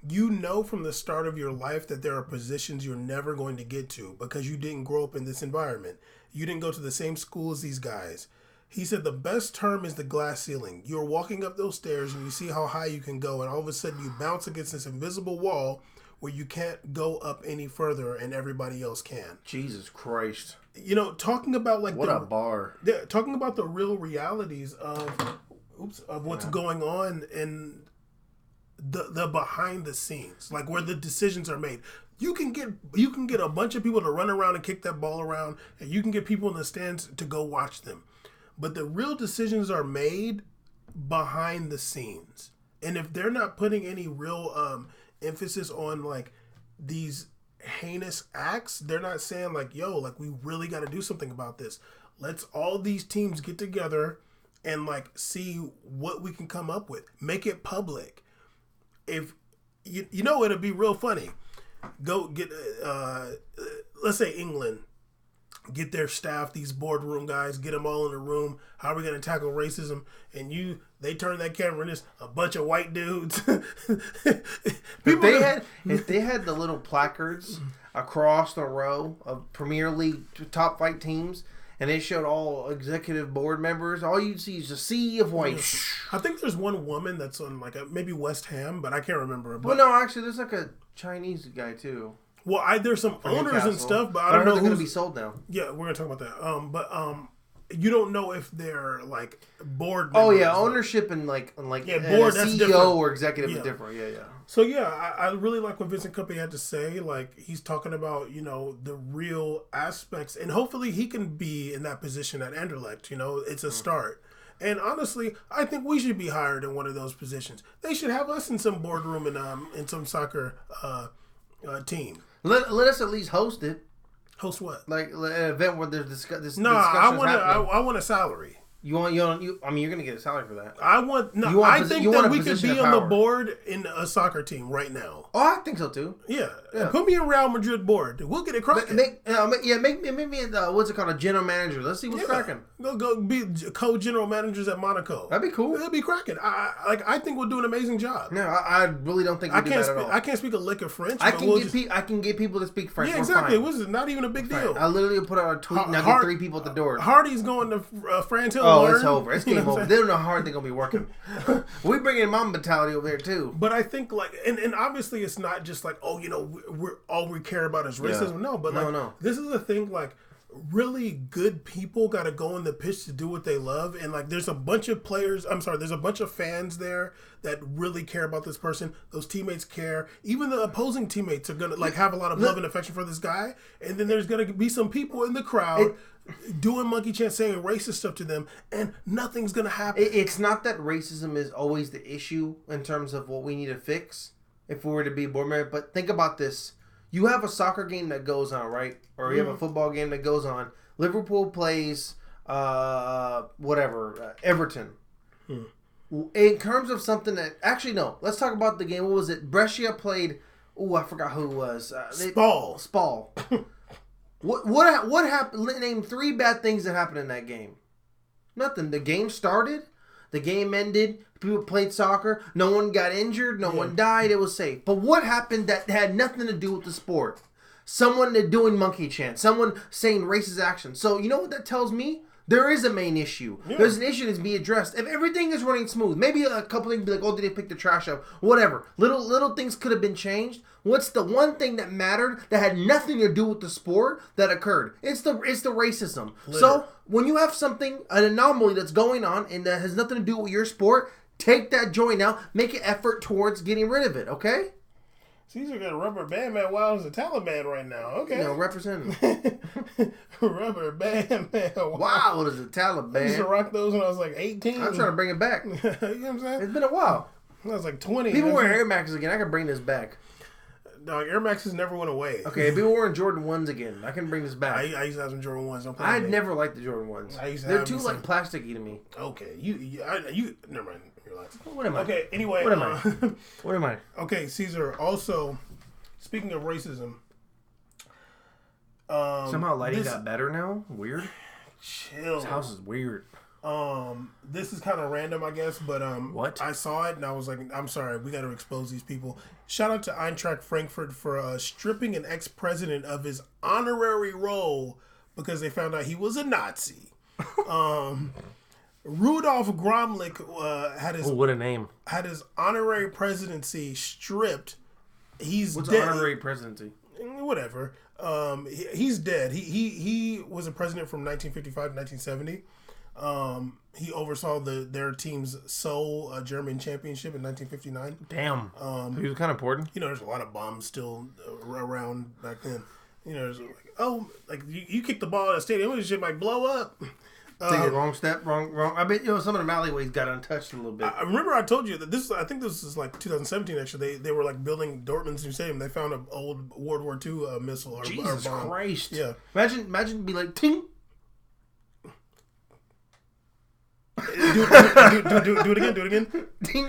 Speaker 1: you know from the start of your life that there are positions you're never going to get to because you didn't grow up in this environment. You didn't go to the same school as these guys. He said the best term is the glass ceiling. You're walking up those stairs and you see how high you can go, and all of a sudden you bounce against this invisible wall where you can't go up any further and everybody else can.
Speaker 2: Jesus Christ.
Speaker 1: You know, talking about like
Speaker 2: what a bar.
Speaker 1: Talking about the real realities of what's going on in the behind the scenes, like where the decisions are made. You can get a bunch of people to run around and kick that ball around, and you can get people in the stands to go watch them. But the real decisions are made behind the scenes. And if they're not putting any real emphasis on like these heinous acts, they're not saying like, yo, like we really got to do something about this. Let's all these teams get together and like see what we can come up with. Make it public. If you know, it'll be real funny. Go get let's say England, get their staff, these boardroom guys, get them all in a room. How are we going to tackle racism? And they turn that camera and it's a bunch of white dudes.
Speaker 2: If they had the little placards across the row of Premier League top flight teams, and they showed all executive board members, all you'd see is a sea of white.
Speaker 1: I think there's one woman that's on like maybe West Ham, but I can't remember.
Speaker 2: Well, no, actually, there's like a Chinese guy too.
Speaker 1: Well, there's some owners
Speaker 2: Newcastle
Speaker 1: and stuff, but I don't know
Speaker 2: they're
Speaker 1: who's
Speaker 2: going to be sold now.
Speaker 1: Yeah, we're gonna talk about that. But you don't know if they're like board
Speaker 2: members. Oh yeah,
Speaker 1: or,
Speaker 2: ownership and board.
Speaker 1: That's
Speaker 2: CEO
Speaker 1: different.
Speaker 2: Or executive is different. Yeah.
Speaker 1: So yeah, I really like what Vincent Kompany had to say. Like he's talking about the real aspects, and hopefully he can be in that position at Anderlecht. It's a start. And honestly, I think we should be hired in one of those positions. They should have us in some boardroom and in some soccer team.
Speaker 2: Let us at least host it.
Speaker 1: Host what?
Speaker 2: Like an event where there's discussions.
Speaker 1: No, I want a salary.
Speaker 2: I mean, you're gonna get a salary for that.
Speaker 1: I think that we could be on the board in a soccer team right now.
Speaker 2: Oh, I think so too.
Speaker 1: Yeah. Put me in Real Madrid board. We'll get it cracking.
Speaker 2: Make me what's it called, a general manager. Let's see what's cracking.
Speaker 1: Go be co-general managers at Monaco.
Speaker 2: That'd be cool.
Speaker 1: It'd be cracking. I think we'll do an amazing job.
Speaker 2: No, I really don't think we do that at all.
Speaker 1: I can't speak a lick of French.
Speaker 2: I can get people to speak French.
Speaker 1: Yeah, exactly. What's it? Not even a big deal.
Speaker 2: I literally put out a tweet and I get 3 people at the door.
Speaker 1: Hardy's going to France Hill.
Speaker 2: Oh, it's over. It's game over. They don't know how hard they're gonna be working. We bring in Mama mentality over there too.
Speaker 1: But I think and obviously it's not just like we're all we care about is racism. Yeah. No, but this is a thing like really good people got to go on the pitch to do what they love, and like there's a bunch of there's a bunch of fans there that really care about this person. Those teammates care. Even the opposing teammates are gonna have a lot of love and affection for this guy, and then there's gonna be some people in the crowd doing monkey chants, saying racist stuff to them, and nothing's gonna happen.
Speaker 2: It's not that racism is always the issue in terms of what we need to fix if we were to be board member, but think about this. You have a soccer game that goes on, right? Or you have a football game that goes on. Liverpool plays Everton. In terms of something that... Actually, no. Let's talk about the game. What was it? Brescia played... I forgot who it was. Spal. What happened? Name 3 bad things that happened in that game. Nothing. The game started. The game ended. People played soccer. No one got injured. No one died. It was safe. But what happened that had nothing to do with the sport? Someone doing monkey chants. Someone saying racist action. So you know what that tells me? There is a main issue. Yeah. There's an issue that's being addressed. If everything is running smooth, maybe a couple things be like, oh, did they pick the trash up? Whatever. Little things could have been changed. What's the one thing that mattered that had nothing to do with the sport that occurred? It's the racism. Literally. So when you have an anomaly that's going on and that has nothing to do with your sport, take that joint out. Make an effort towards getting rid of it. Okay.
Speaker 1: Caesar got a rubber band man wild as a Taliban right now. Okay.
Speaker 2: Representing.
Speaker 1: Rubber band man
Speaker 2: wild as a Taliban.
Speaker 1: I used to rock those when I was like 18.
Speaker 2: I'm trying to bring it back.
Speaker 1: You know what I'm saying?
Speaker 2: It's been a while.
Speaker 1: I was like 20.
Speaker 2: People wear Air Maxes again. I can bring this back.
Speaker 1: Dog, Air Maxes never went away.
Speaker 2: Okay, if we were wearing Jordan 1s again, I can bring this back.
Speaker 1: I used to have some Jordan 1s. Don't play
Speaker 2: I
Speaker 1: with me.
Speaker 2: never liked the Jordan 1s.
Speaker 1: They're
Speaker 2: too like plasticky to me.
Speaker 1: Okay, never mind. Relax.
Speaker 2: What am I?
Speaker 1: Okay, anyway.
Speaker 2: What am I? What am I?
Speaker 1: Okay, Caesar. Also, speaking of racism,
Speaker 2: somehow lighting got better now. Weird.
Speaker 1: Chill.
Speaker 2: This house is weird.
Speaker 1: This is kind of random, I guess, but
Speaker 2: what?
Speaker 1: I saw it and I was like, I'm sorry, we got to expose these people. Shout out to Eintracht Frankfurt for stripping an ex-president of his honorary role because they found out he was a Nazi. Rudolf Gromlich had his
Speaker 2: what a name.
Speaker 1: Had his honorary presidency stripped.
Speaker 2: What's
Speaker 1: dead.
Speaker 2: honorary presidency?
Speaker 1: Whatever. He's dead. He was a president from 1955 to 1970. He oversaw their team's sole German championship in 1959.
Speaker 2: Damn. He was kind of important.
Speaker 1: There's a lot of bombs still around back then. There's you kick the ball at a stadium, it shit might blow up.
Speaker 2: Take a wrong step, wrong. I bet some of the alleyways got untouched a little bit.
Speaker 1: I remember I told you that I think this is like 2017 actually. They were like building Dortmund's new stadium. They found an old World War II missile or
Speaker 2: Jesus
Speaker 1: bomb.
Speaker 2: Christ.
Speaker 1: Yeah.
Speaker 2: Imagine be like ting.
Speaker 1: Do it again. Do it again.
Speaker 2: Ting.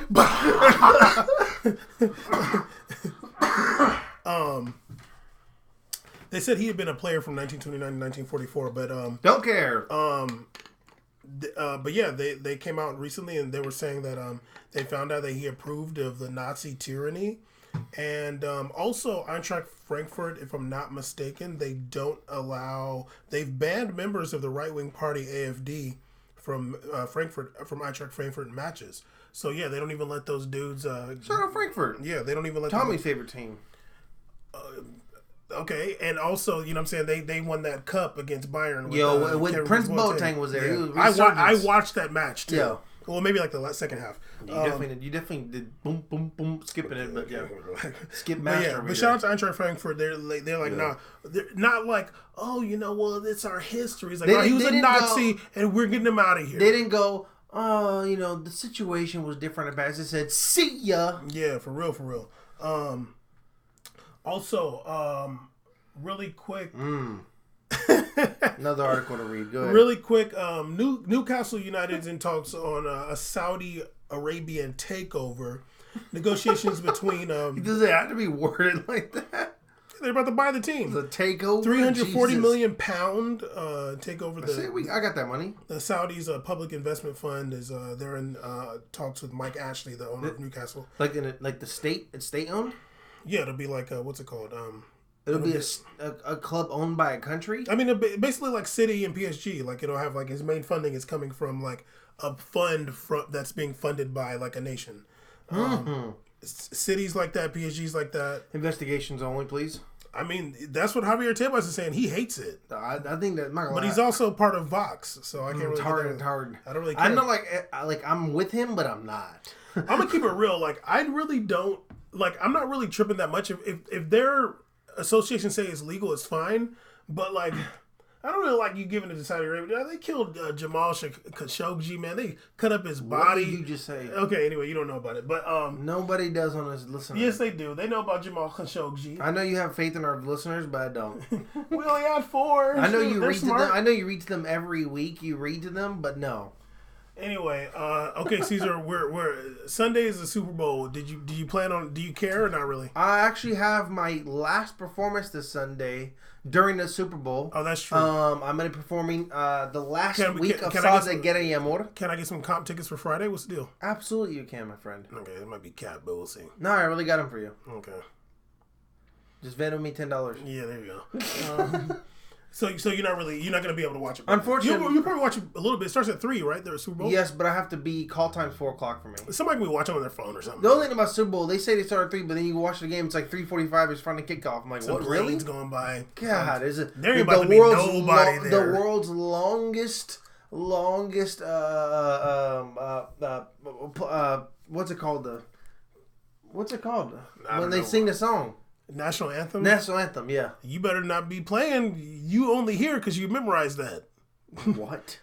Speaker 1: They said he had been a player from 1929 to 1944, but
Speaker 2: don't care.
Speaker 1: But yeah, they came out recently and they were saying that they found out that he approved of the Nazi tyranny, and also Eintracht Frankfurt, if I'm not mistaken, they've banned members of the right wing party AfD from Eintracht Frankfurt matches. So yeah, they don't even let those dudes.
Speaker 2: Shout out Frankfurt.
Speaker 1: Yeah, they don't even let
Speaker 2: Tommy's favorite team.
Speaker 1: Okay, and also, you know what I'm saying, they won that cup against Bayern.
Speaker 2: When Prince Boateng was there,
Speaker 1: yeah. I watched that match too. Yeah. Well, maybe like the second half.
Speaker 2: You definitely did boom, boom, boom, skipping it, but yeah, skip master.
Speaker 1: But shout out to Eintracht Frankfurt. They're like nah, they're not like it's our history. It's like he was a Nazi and we're getting him out of here.
Speaker 2: They didn't go. The situation was different. They said, "See ya."
Speaker 1: Yeah, for real. Also, really quick.
Speaker 2: Another article to read. Go ahead.
Speaker 1: Really quick. Newcastle United's in talks on a Saudi Arabian takeover. Negotiations between.
Speaker 2: Does it have to be worded like that?
Speaker 1: They're about to buy the team.
Speaker 2: The takeover.
Speaker 1: £340 million takeover.
Speaker 2: I got that money.
Speaker 1: The Saudis' public investment fund is they're in talks with Mike Ashley, the owner of Newcastle.
Speaker 2: Like the state. It's state owned.
Speaker 1: Yeah, it'll be like what's it called?
Speaker 2: It'll be a club owned by a country.
Speaker 1: I mean, basically like City and PSG. Like it'll have like his main funding is coming from like a fund that's being funded by like a nation. Cities like that, PSG's like that.
Speaker 2: Investigations only, please.
Speaker 1: I mean, that's what Javier Tebas is saying. He hates it.
Speaker 2: I think that.
Speaker 1: But he's also part of Vox, so I can't really.
Speaker 2: It's hard.
Speaker 1: I don't really care.
Speaker 2: I'm not like I'm with him, but I'm not.
Speaker 1: I'm gonna keep it real. Like I really don't like. I'm not really tripping that much. If their association say it's legal, it's fine. But like, I don't really like you giving it to Saudi Arabia. They killed Jamal Khashoggi, man. They cut up his body.
Speaker 2: What did you just say?
Speaker 1: Okay, anyway, you don't know about it, but
Speaker 2: nobody does on this listener.
Speaker 1: Yes, they do. They know about Jamal Khashoggi.
Speaker 2: I know you have faith in our listeners, but I don't.
Speaker 1: We only had 4.
Speaker 2: I know you read to them. I know you read to them every week. You read to them, but no.
Speaker 1: Anyway, okay, Caesar, we're Sunday is the Super Bowl. Do you plan on? Do you care or not really?
Speaker 2: I actually have my last performance this Sunday during the Super Bowl.
Speaker 1: Oh, that's true.
Speaker 2: I'm going to be performing the last week of Salsa Get Amor.
Speaker 1: Can I get some comp tickets for Friday? What's the deal?
Speaker 2: Absolutely, you can, my friend.
Speaker 1: Okay, it might be cap, but we'll see.
Speaker 2: No, I really got them for you.
Speaker 1: Okay.
Speaker 2: Just Venmo me $10.
Speaker 1: Yeah, there you go. So you're not gonna be able to watch it.
Speaker 2: Unfortunately,
Speaker 1: you'll probably watch it a little bit. It starts at 3, right? There's Super Bowl.
Speaker 2: Yes, but I have to be call time's 4:00 for me.
Speaker 1: Somebody can be watching on their phone or something.
Speaker 2: The only thing about Super Bowl, they say they start at 3, but then you watch the game. It's like 3:45 is front of kickoff. I'm like,
Speaker 1: some
Speaker 2: what? Really?
Speaker 1: Going by.
Speaker 2: God, is it?
Speaker 1: There ain't about to be nobody there.
Speaker 2: The world's longest. What's it called? What's it called? When they sing the song.
Speaker 1: National anthem?
Speaker 2: National anthem, yeah.
Speaker 1: You better not be playing. You only hear because you memorized that.
Speaker 2: What?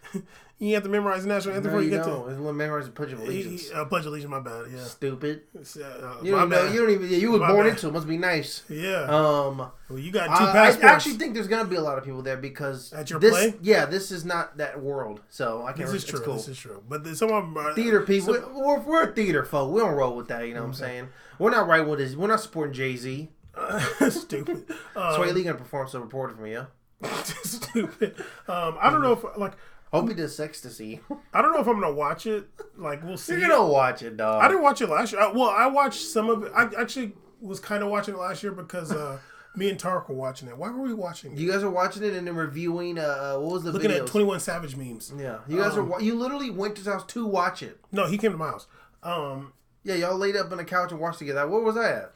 Speaker 1: You have to memorize the national anthem before you get to.
Speaker 2: It's memorize the Pledge of Allegiance.
Speaker 1: Pledge of Allegiance. My bad. Yeah.
Speaker 2: Stupid.
Speaker 1: You don't know.
Speaker 2: You don't even. You were born into it. Must be nice.
Speaker 1: Yeah.
Speaker 2: Well,
Speaker 1: you got 2 passports.
Speaker 2: I actually think there's gonna be a lot of people there because
Speaker 1: at your play.
Speaker 2: Yeah, this is not that world, so I can't.
Speaker 1: This is true.
Speaker 2: Cool.
Speaker 1: This is true. But some of them
Speaker 2: theater people. We're theater folk. We don't roll with that. You know what I'm saying? We're not right with this. We're not supporting Jay-Z.
Speaker 1: Stupid.
Speaker 2: Sway Lee gonna perform some reporter for me, yeah.
Speaker 1: Stupid. I don't know if like.
Speaker 2: Hope he does Ecstasy.
Speaker 1: I don't know if I'm gonna watch it. Like we'll see.
Speaker 2: You're gonna watch it, dog.
Speaker 1: I didn't watch it last year. I watched some of it. I actually was kind of watching it last year because me and Tark were watching it. Why were we watching it?
Speaker 2: You guys are watching it and then reviewing. What was the
Speaker 1: looking
Speaker 2: videos?
Speaker 1: at 21 Savage memes?
Speaker 2: Yeah, you guys are. You literally went to his house to watch it.
Speaker 1: No, he came to my house.
Speaker 2: Yeah, y'all laid up on the couch and watched together. Where was I at?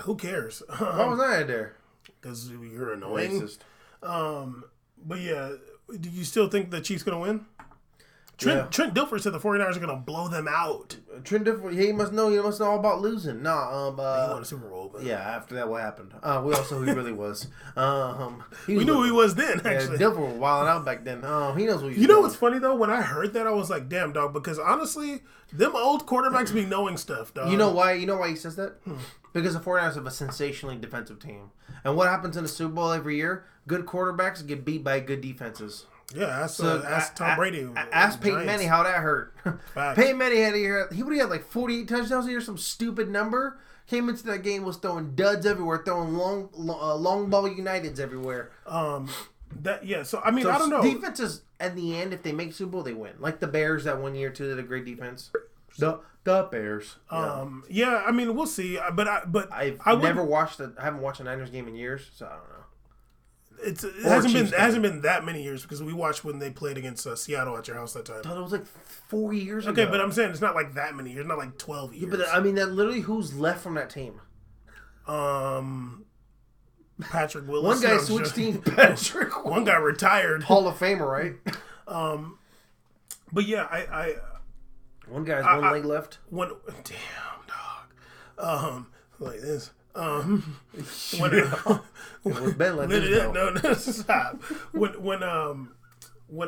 Speaker 1: Who cares?
Speaker 2: Why was I at there?
Speaker 1: Because you're annoying.
Speaker 2: Racist.
Speaker 1: But yeah, do you still think the Chiefs gonna win? Trent Dilfer said the 49ers are gonna blow them out.
Speaker 2: Trent Dilfer, he must know. He must know all about losing. Nah,
Speaker 1: he won a Super Bowl. But...
Speaker 2: Yeah, after that, what happened? We also who he really was.
Speaker 1: We knew who he was then. Actually,
Speaker 2: Dilfer was wilding out back then. He knows what
Speaker 1: you know what's funny though? When I heard that, I was like, "Damn, dog!" Because honestly, them old quarterbacks be knowing stuff, dog.
Speaker 2: You know why? You know why he says that? Because the 49ers have a sensationally defensive team. And what happens in the Super Bowl every year? Good quarterbacks get beat by good defenses.
Speaker 1: Yeah, ask Tom Brady.
Speaker 2: Ask Peyton Manning how that hurt. Peyton Manning he would have had like 48 touchdowns a year, some stupid number. Came into that game, was throwing duds everywhere, throwing long ball Uniteds everywhere.
Speaker 1: So I mean, I don't know.
Speaker 2: Defenses at the end, if they make Super Bowl, they win. Like the Bears that 1 year too, did a great defense. The Bears.
Speaker 1: Yeah, I mean, we'll see. But I haven't watched a
Speaker 2: Niners game in years, so I don't know.
Speaker 1: It hasn't been that many years because we watched when they played against Seattle at your house that time.
Speaker 2: I thought it was like 4 years ago.
Speaker 1: Okay, but I'm saying it's not like that many years. Not like 12 years.
Speaker 2: Yeah, but I mean, that literally who's left from that team?
Speaker 1: Patrick Willis.
Speaker 2: One guy switched teams. Patrick.
Speaker 1: One guy retired.
Speaker 2: Hall of Famer, right?
Speaker 1: But yeah, I
Speaker 2: one guy has one leg left.
Speaker 1: Damn, dog. Like this.
Speaker 2: When Ben let this go.
Speaker 1: No, stop. When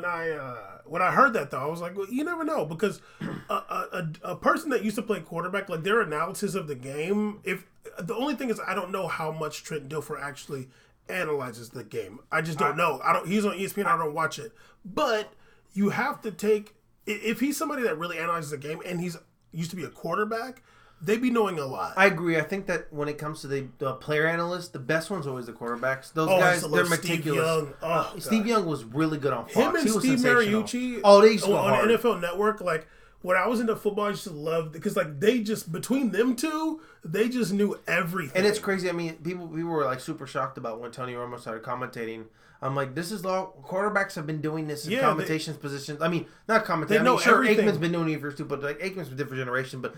Speaker 1: I heard that though, I was like, well, you never know because a person that used to play quarterback, like their analysis of the game, if the only thing is I don't know how much Trent Dilfer actually analyzes the game. I just don't know. He's on ESPN. I don't watch it, but you have to take if he's somebody that really analyzes the game and he's used to be a quarterback. They be knowing a lot.
Speaker 2: I agree. I think that when it comes to the player analysts, the best one's always the quarterbacks. Those guys, they're meticulous. Steve Young was really good on Fox.
Speaker 1: Him and Steve Mariucci
Speaker 2: they used to go
Speaker 1: on
Speaker 2: hard.
Speaker 1: NFL Network. Like when I was into football, I used to love because like they just between them two, they just knew everything.
Speaker 2: And it's crazy. I mean, people were like super shocked about when Tony Romo started commentating. I'm like, this is law. Quarterbacks have been doing this in commentations positions. I mean, not commentating. Sure, Aikman's been doing it for too, but like Aikman's a different generation. But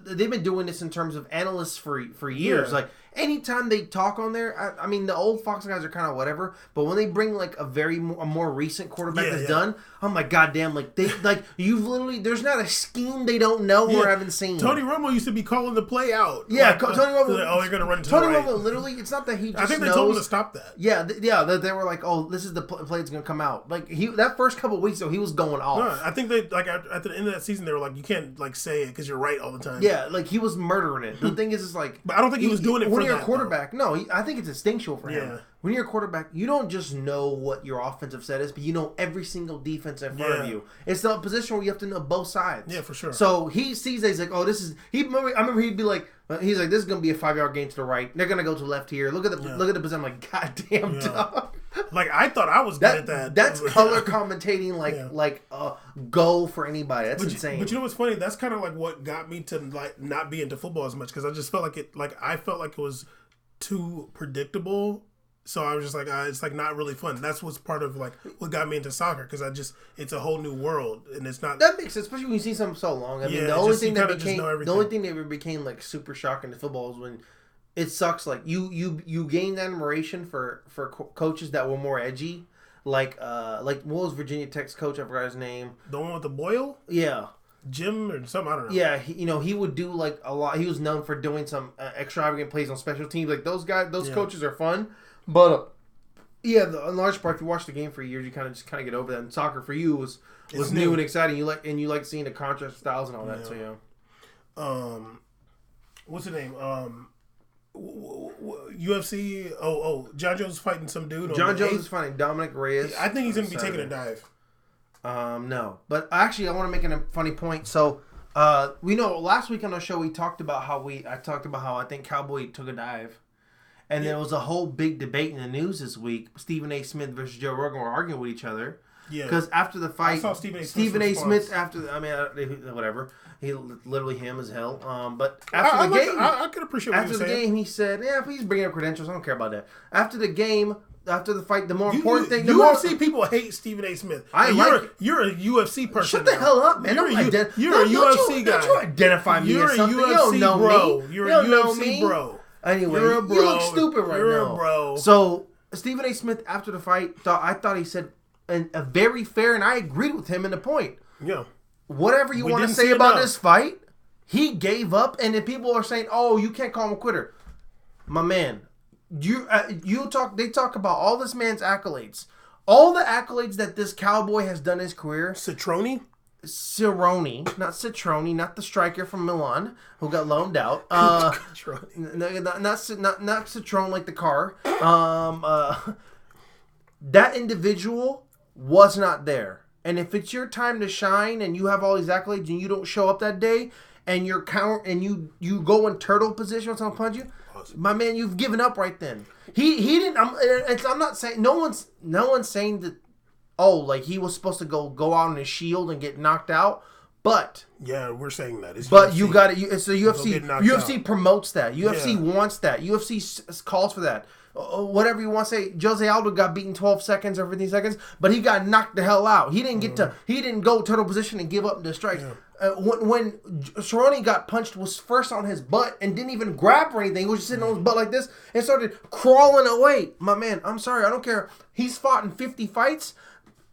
Speaker 2: they've been doing this in terms of analysts for years. Yeah. Like anytime they talk on there, I mean, the old Fox guys are kind of whatever. But when they bring like a more recent quarterback that's done, I'm like, goddamn, like they like you've literally there's not a scheme they don't know or haven't seen.
Speaker 1: Tony Romo used to be calling the play out.
Speaker 2: Yeah,
Speaker 1: like,
Speaker 2: Tony Romo.
Speaker 1: They're gonna run to
Speaker 2: Tony
Speaker 1: the right.
Speaker 2: Romo literally. It's not that he. Just
Speaker 1: I think they
Speaker 2: knows.
Speaker 1: told him to stop that.
Speaker 2: Yeah, they were like, oh, this is the play that's gonna come out. Like that first couple of weeks though, he was going off.
Speaker 1: No, I think they like at the end of that season they were like, you can't like say it because you're right all the time.
Speaker 2: Yeah, like he was murdering it. The thing is like,
Speaker 1: but I don't think he was doing it
Speaker 2: when
Speaker 1: for
Speaker 2: you're
Speaker 1: that,
Speaker 2: a quarterback.
Speaker 1: Though.
Speaker 2: No, I think it's instinctual for him. When you're a quarterback, you don't just know what your offensive set is, but you know every single defense in front of you. It's the position where you have to know both sides.
Speaker 1: Yeah, for sure.
Speaker 2: So he sees that he's like, oh, this is. I remember he'd be like, this is gonna be a 5-yard gain to the right. They're gonna go to the left here. Look at the position. I'm like, goddamn dog.
Speaker 1: Like I thought I was good at that.
Speaker 2: That's color commentating, like a goal for anybody. That's insane.
Speaker 1: But you know what's funny? That's kind of like what got me to like not be into football as much because I just felt like it. Like I felt like it was too predictable. So I was just like, it's like not really fun. That's what's part of like what got me into soccer because it's a whole new world and it's not.
Speaker 2: That makes sense, especially when you see something so long. I mean, the only thing that ever became like super shocking to football is when it sucks. Like you gained admiration for coaches that were more edgy, like what was Virginia Tech's coach? I forgot his name.
Speaker 1: The one with the boil.
Speaker 2: Yeah.
Speaker 1: Jim or something, I don't know.
Speaker 2: Yeah, he would do like a lot. He was known for doing some extravagant plays on special teams. Like those guys, coaches are fun. But Yeah, in large part, if you watch the game for years, you kind of get over that. And soccer for you was new and exciting. You like seeing the contrast styles and all that. So yeah.
Speaker 1: What's the name? UFC. John Jones is fighting some dude.
Speaker 2: John Jones is fighting Dominic Reyes.
Speaker 1: I think he's going to be taking a dive.
Speaker 2: No, but actually, I want to make a funny point. So, we know last week on our show I talked about how I think Cowboy took a dive. And there was a whole big debate in the news this week. Stephen A. Smith versus Joe Rogan were arguing with each other. Yeah. Because after the fight, I saw Stephen A. Smith whatever. He literally ham as hell. But after the game,
Speaker 1: I could appreciate what
Speaker 2: after the game, he said, "Yeah, please bring up credentials. I don't care about that." After the game, after the fight, the more important thing.
Speaker 1: UFC people hate Stephen A. Smith. You're a UFC person.
Speaker 2: Shut the hell up, man!
Speaker 1: You're a UFC guy.
Speaker 2: Don't you identify me as something?
Speaker 1: You're a UFC bro. You're a UFC bro.
Speaker 2: Anyway, you look stupid right now. You're a bro. So Stephen A. Smith, after the fight, I thought he said a very fair, and I agreed with him in the point.
Speaker 1: Yeah.
Speaker 2: Whatever you want to say about this fight, he gave up, and then people are saying, "Oh, you can't call him a quitter." My man, they talk about all this man's accolades, all the accolades that this cowboy has done in his career.
Speaker 1: Cerrone,
Speaker 2: not the striker from Milan who got loaned out. Not Citrone like the car. That individual was not there. And if it's your time to shine and you have all these accolades and you don't show up that day and you go in turtle position when someone punch you, my man, you've given up right then. He didn't. I'm not saying no one's saying that. Oh, like he was supposed to go out on his shield and get knocked out, but
Speaker 1: yeah, we're saying that.
Speaker 2: But UFC. You got it. It's the UFC. UFC promotes that. UFC wants that. UFC calls for that. Whatever you want to say, Jose Aldo got beaten 12 seconds or 15 seconds, but he got knocked the hell out. He didn't he didn't go turtle position and give up the strikes. Yeah. When Cerrone got punched, was first on his butt and didn't even grab or anything. He was just sitting on his butt like this and started crawling away. My man, I'm sorry, I don't care. He's fought in 50 fights.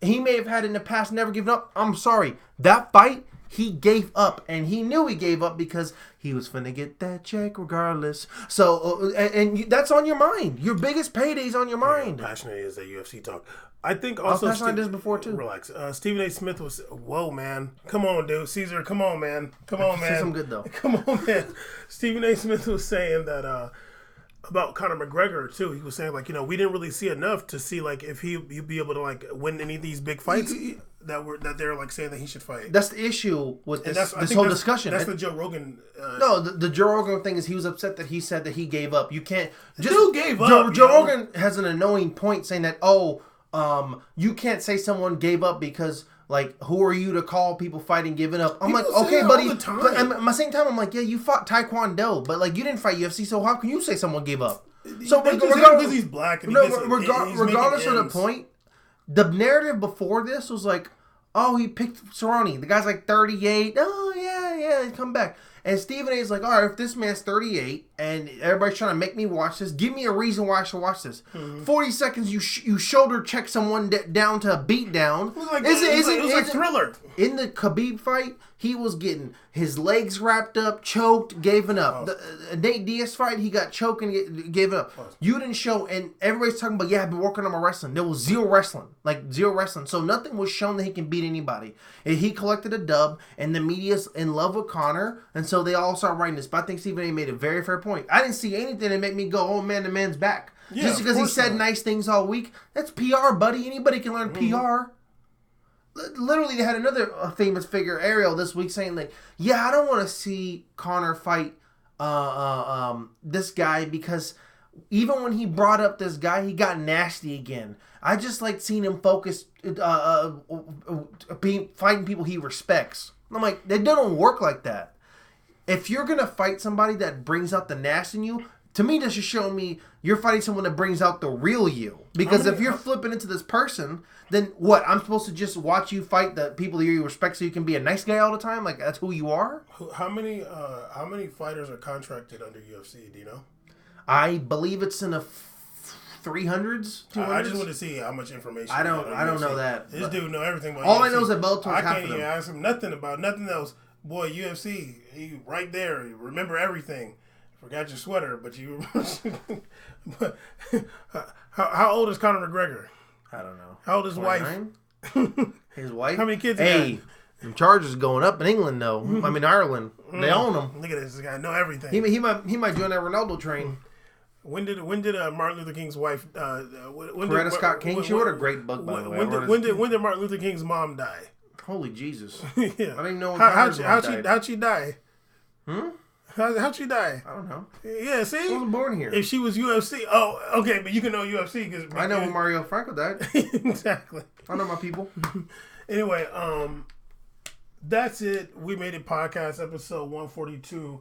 Speaker 2: He may have had in the past, never given up. I'm sorry. That fight, he gave up, and he knew he gave up because he was finna get that check regardless. So, and that's on your mind. Your biggest payday's on your mind.
Speaker 1: Passionate is that UFC talk. I think also...
Speaker 2: I was passionate this before, too.
Speaker 1: Relax. Stephen A. Smith was... Whoa, man. Come on, dude. Caesar, come on, man. Come on, man.
Speaker 2: I'm good, though.
Speaker 1: Come on, man. Stephen A. Smith was saying that... about Conor McGregor too, he was saying like, we didn't really see enough to see like if he'd be able to like win any of these big fights that they're like saying that he should fight.
Speaker 2: That's the issue with this whole discussion.
Speaker 1: That's the Joe Rogan.
Speaker 2: No, the Joe Rogan thing is he was upset that he said that he gave up. You can't.
Speaker 1: Dude gave up.
Speaker 2: Joe Rogan has an annoying point saying that you can't say someone gave up because. Like, who are you to call people fighting giving up? I'm
Speaker 1: people
Speaker 2: like, okay, buddy.
Speaker 1: But
Speaker 2: at the same time, I'm like, yeah, you fought Taekwondo, but like, you didn't fight UFC, so how can you say someone gave up? So
Speaker 1: because he's black and
Speaker 2: regardless of the point, the narrative before this was like, oh, he picked Cerrone. The guy's like 38. Oh yeah, he's come back. And Stephen A. is like, all right, if this man's 38 and everybody's trying to make me watch this, give me a reason why I should watch this. 40 seconds, you shoulder check someone down to a beat down.
Speaker 1: It was like Thriller.
Speaker 2: In the Khabib fight, he was getting his legs wrapped up, choked, giving up. The Nate Diaz fight, he got choked and gave up. You didn't show, and everybody's talking about, I've been working on my wrestling. There was zero wrestling. So nothing was shown that he can beat anybody. And he collected a dub, and the media's in love with Conor, and so they all start writing this. But I think Stephen A. made a very fair point. I didn't see anything that made me go, oh man, the man's back. Yeah, just because he said nice things all week, that's PR, buddy. Anybody can learn PR. Literally, they had another famous figure, Ariel, this week saying like, I don't want to see Conor fight this guy because even when he brought up this guy, he got nasty again. I just like seeing him focus, fighting people he respects. I'm like, that doesn't work like that. If you're going to fight somebody that brings out the nasty in you, to me, that's just showing me you're fighting someone that brings out the real you. Because if you're flipping into this person, then what? I'm supposed to just watch you fight the people that you respect so you can be a nice guy all the time? Like, that's who you are?
Speaker 1: How many fighters are contracted under UFC? Do you know?
Speaker 2: I believe it's in the 300s, 200s.
Speaker 1: I just want to see how much information.
Speaker 2: I don't know that.
Speaker 1: This dude know everything about
Speaker 2: all
Speaker 1: UFC.
Speaker 2: I know is that Bellator.
Speaker 1: I can't even ask him nothing else. Boy, UFC, he right there. Remember everything. Forgot your sweater, but you. But how old is Conor McGregor?
Speaker 2: I don't know.
Speaker 1: How old is his wife?
Speaker 2: His wife?
Speaker 1: How many kids?
Speaker 2: Hey, the charges going up in England though. I mean Ireland. They own them.
Speaker 1: Look at this guy. Know everything.
Speaker 2: He might join that Ronaldo train.
Speaker 1: When did Martin Luther King's wife?
Speaker 2: Coretta Scott King. She wrote a great book by the way.
Speaker 1: When did Martin Luther King's mom die?
Speaker 2: Holy Jesus!
Speaker 1: Yeah.
Speaker 2: I didn't even know when
Speaker 1: how'd she die? How'd she die?
Speaker 2: I don't know.
Speaker 1: Yeah, see,
Speaker 2: I wasn't born here.
Speaker 1: If she was UFC, oh, okay, but you can know UFC because
Speaker 2: I know when Mario Franco died.
Speaker 1: Exactly.
Speaker 2: I know my people.
Speaker 1: Anyway, that's it. We Made It podcast episode 142.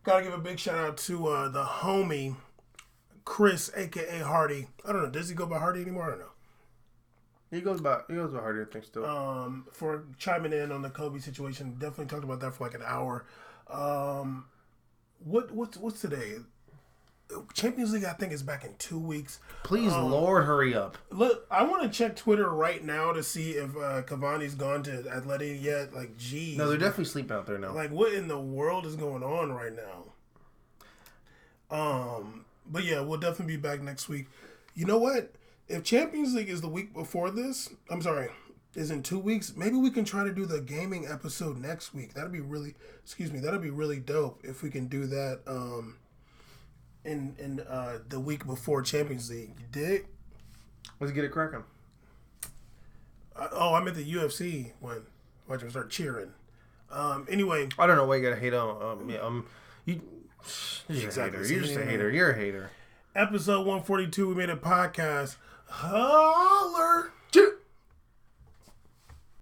Speaker 1: Gotta give a big shout out to the homie Chris, aka Hardy. I don't know. Does he go by Hardy anymore? I don't know.
Speaker 2: He goes by Hardy, I think, still.
Speaker 1: For chiming in on the Kobe situation. Definitely talked about that for like an hour. What's today? Champions League, I think, is back in 2 weeks.
Speaker 2: Please, Lord, hurry up.
Speaker 1: Look, I want to check Twitter right now to see if Cavani's gone to Atleti yet. Like, geez.
Speaker 2: No, they're definitely sleeping out there now.
Speaker 1: Like, what in the world is going on right now? But yeah, we'll definitely be back next week. You know what? If Champions League is the week before this, is in 2 weeks, maybe we can try to do the gaming episode next week. That'd be really dope if we can do that in the week before Champions League. You dig?
Speaker 2: Let's get it cracking.
Speaker 1: I'm at the UFC when I can start cheering. Anyway,
Speaker 2: I don't know why you gotta hate on. You're just a hater. You're just a hater. You're a hater.
Speaker 1: Episode 142. We Made a podcast. Holler.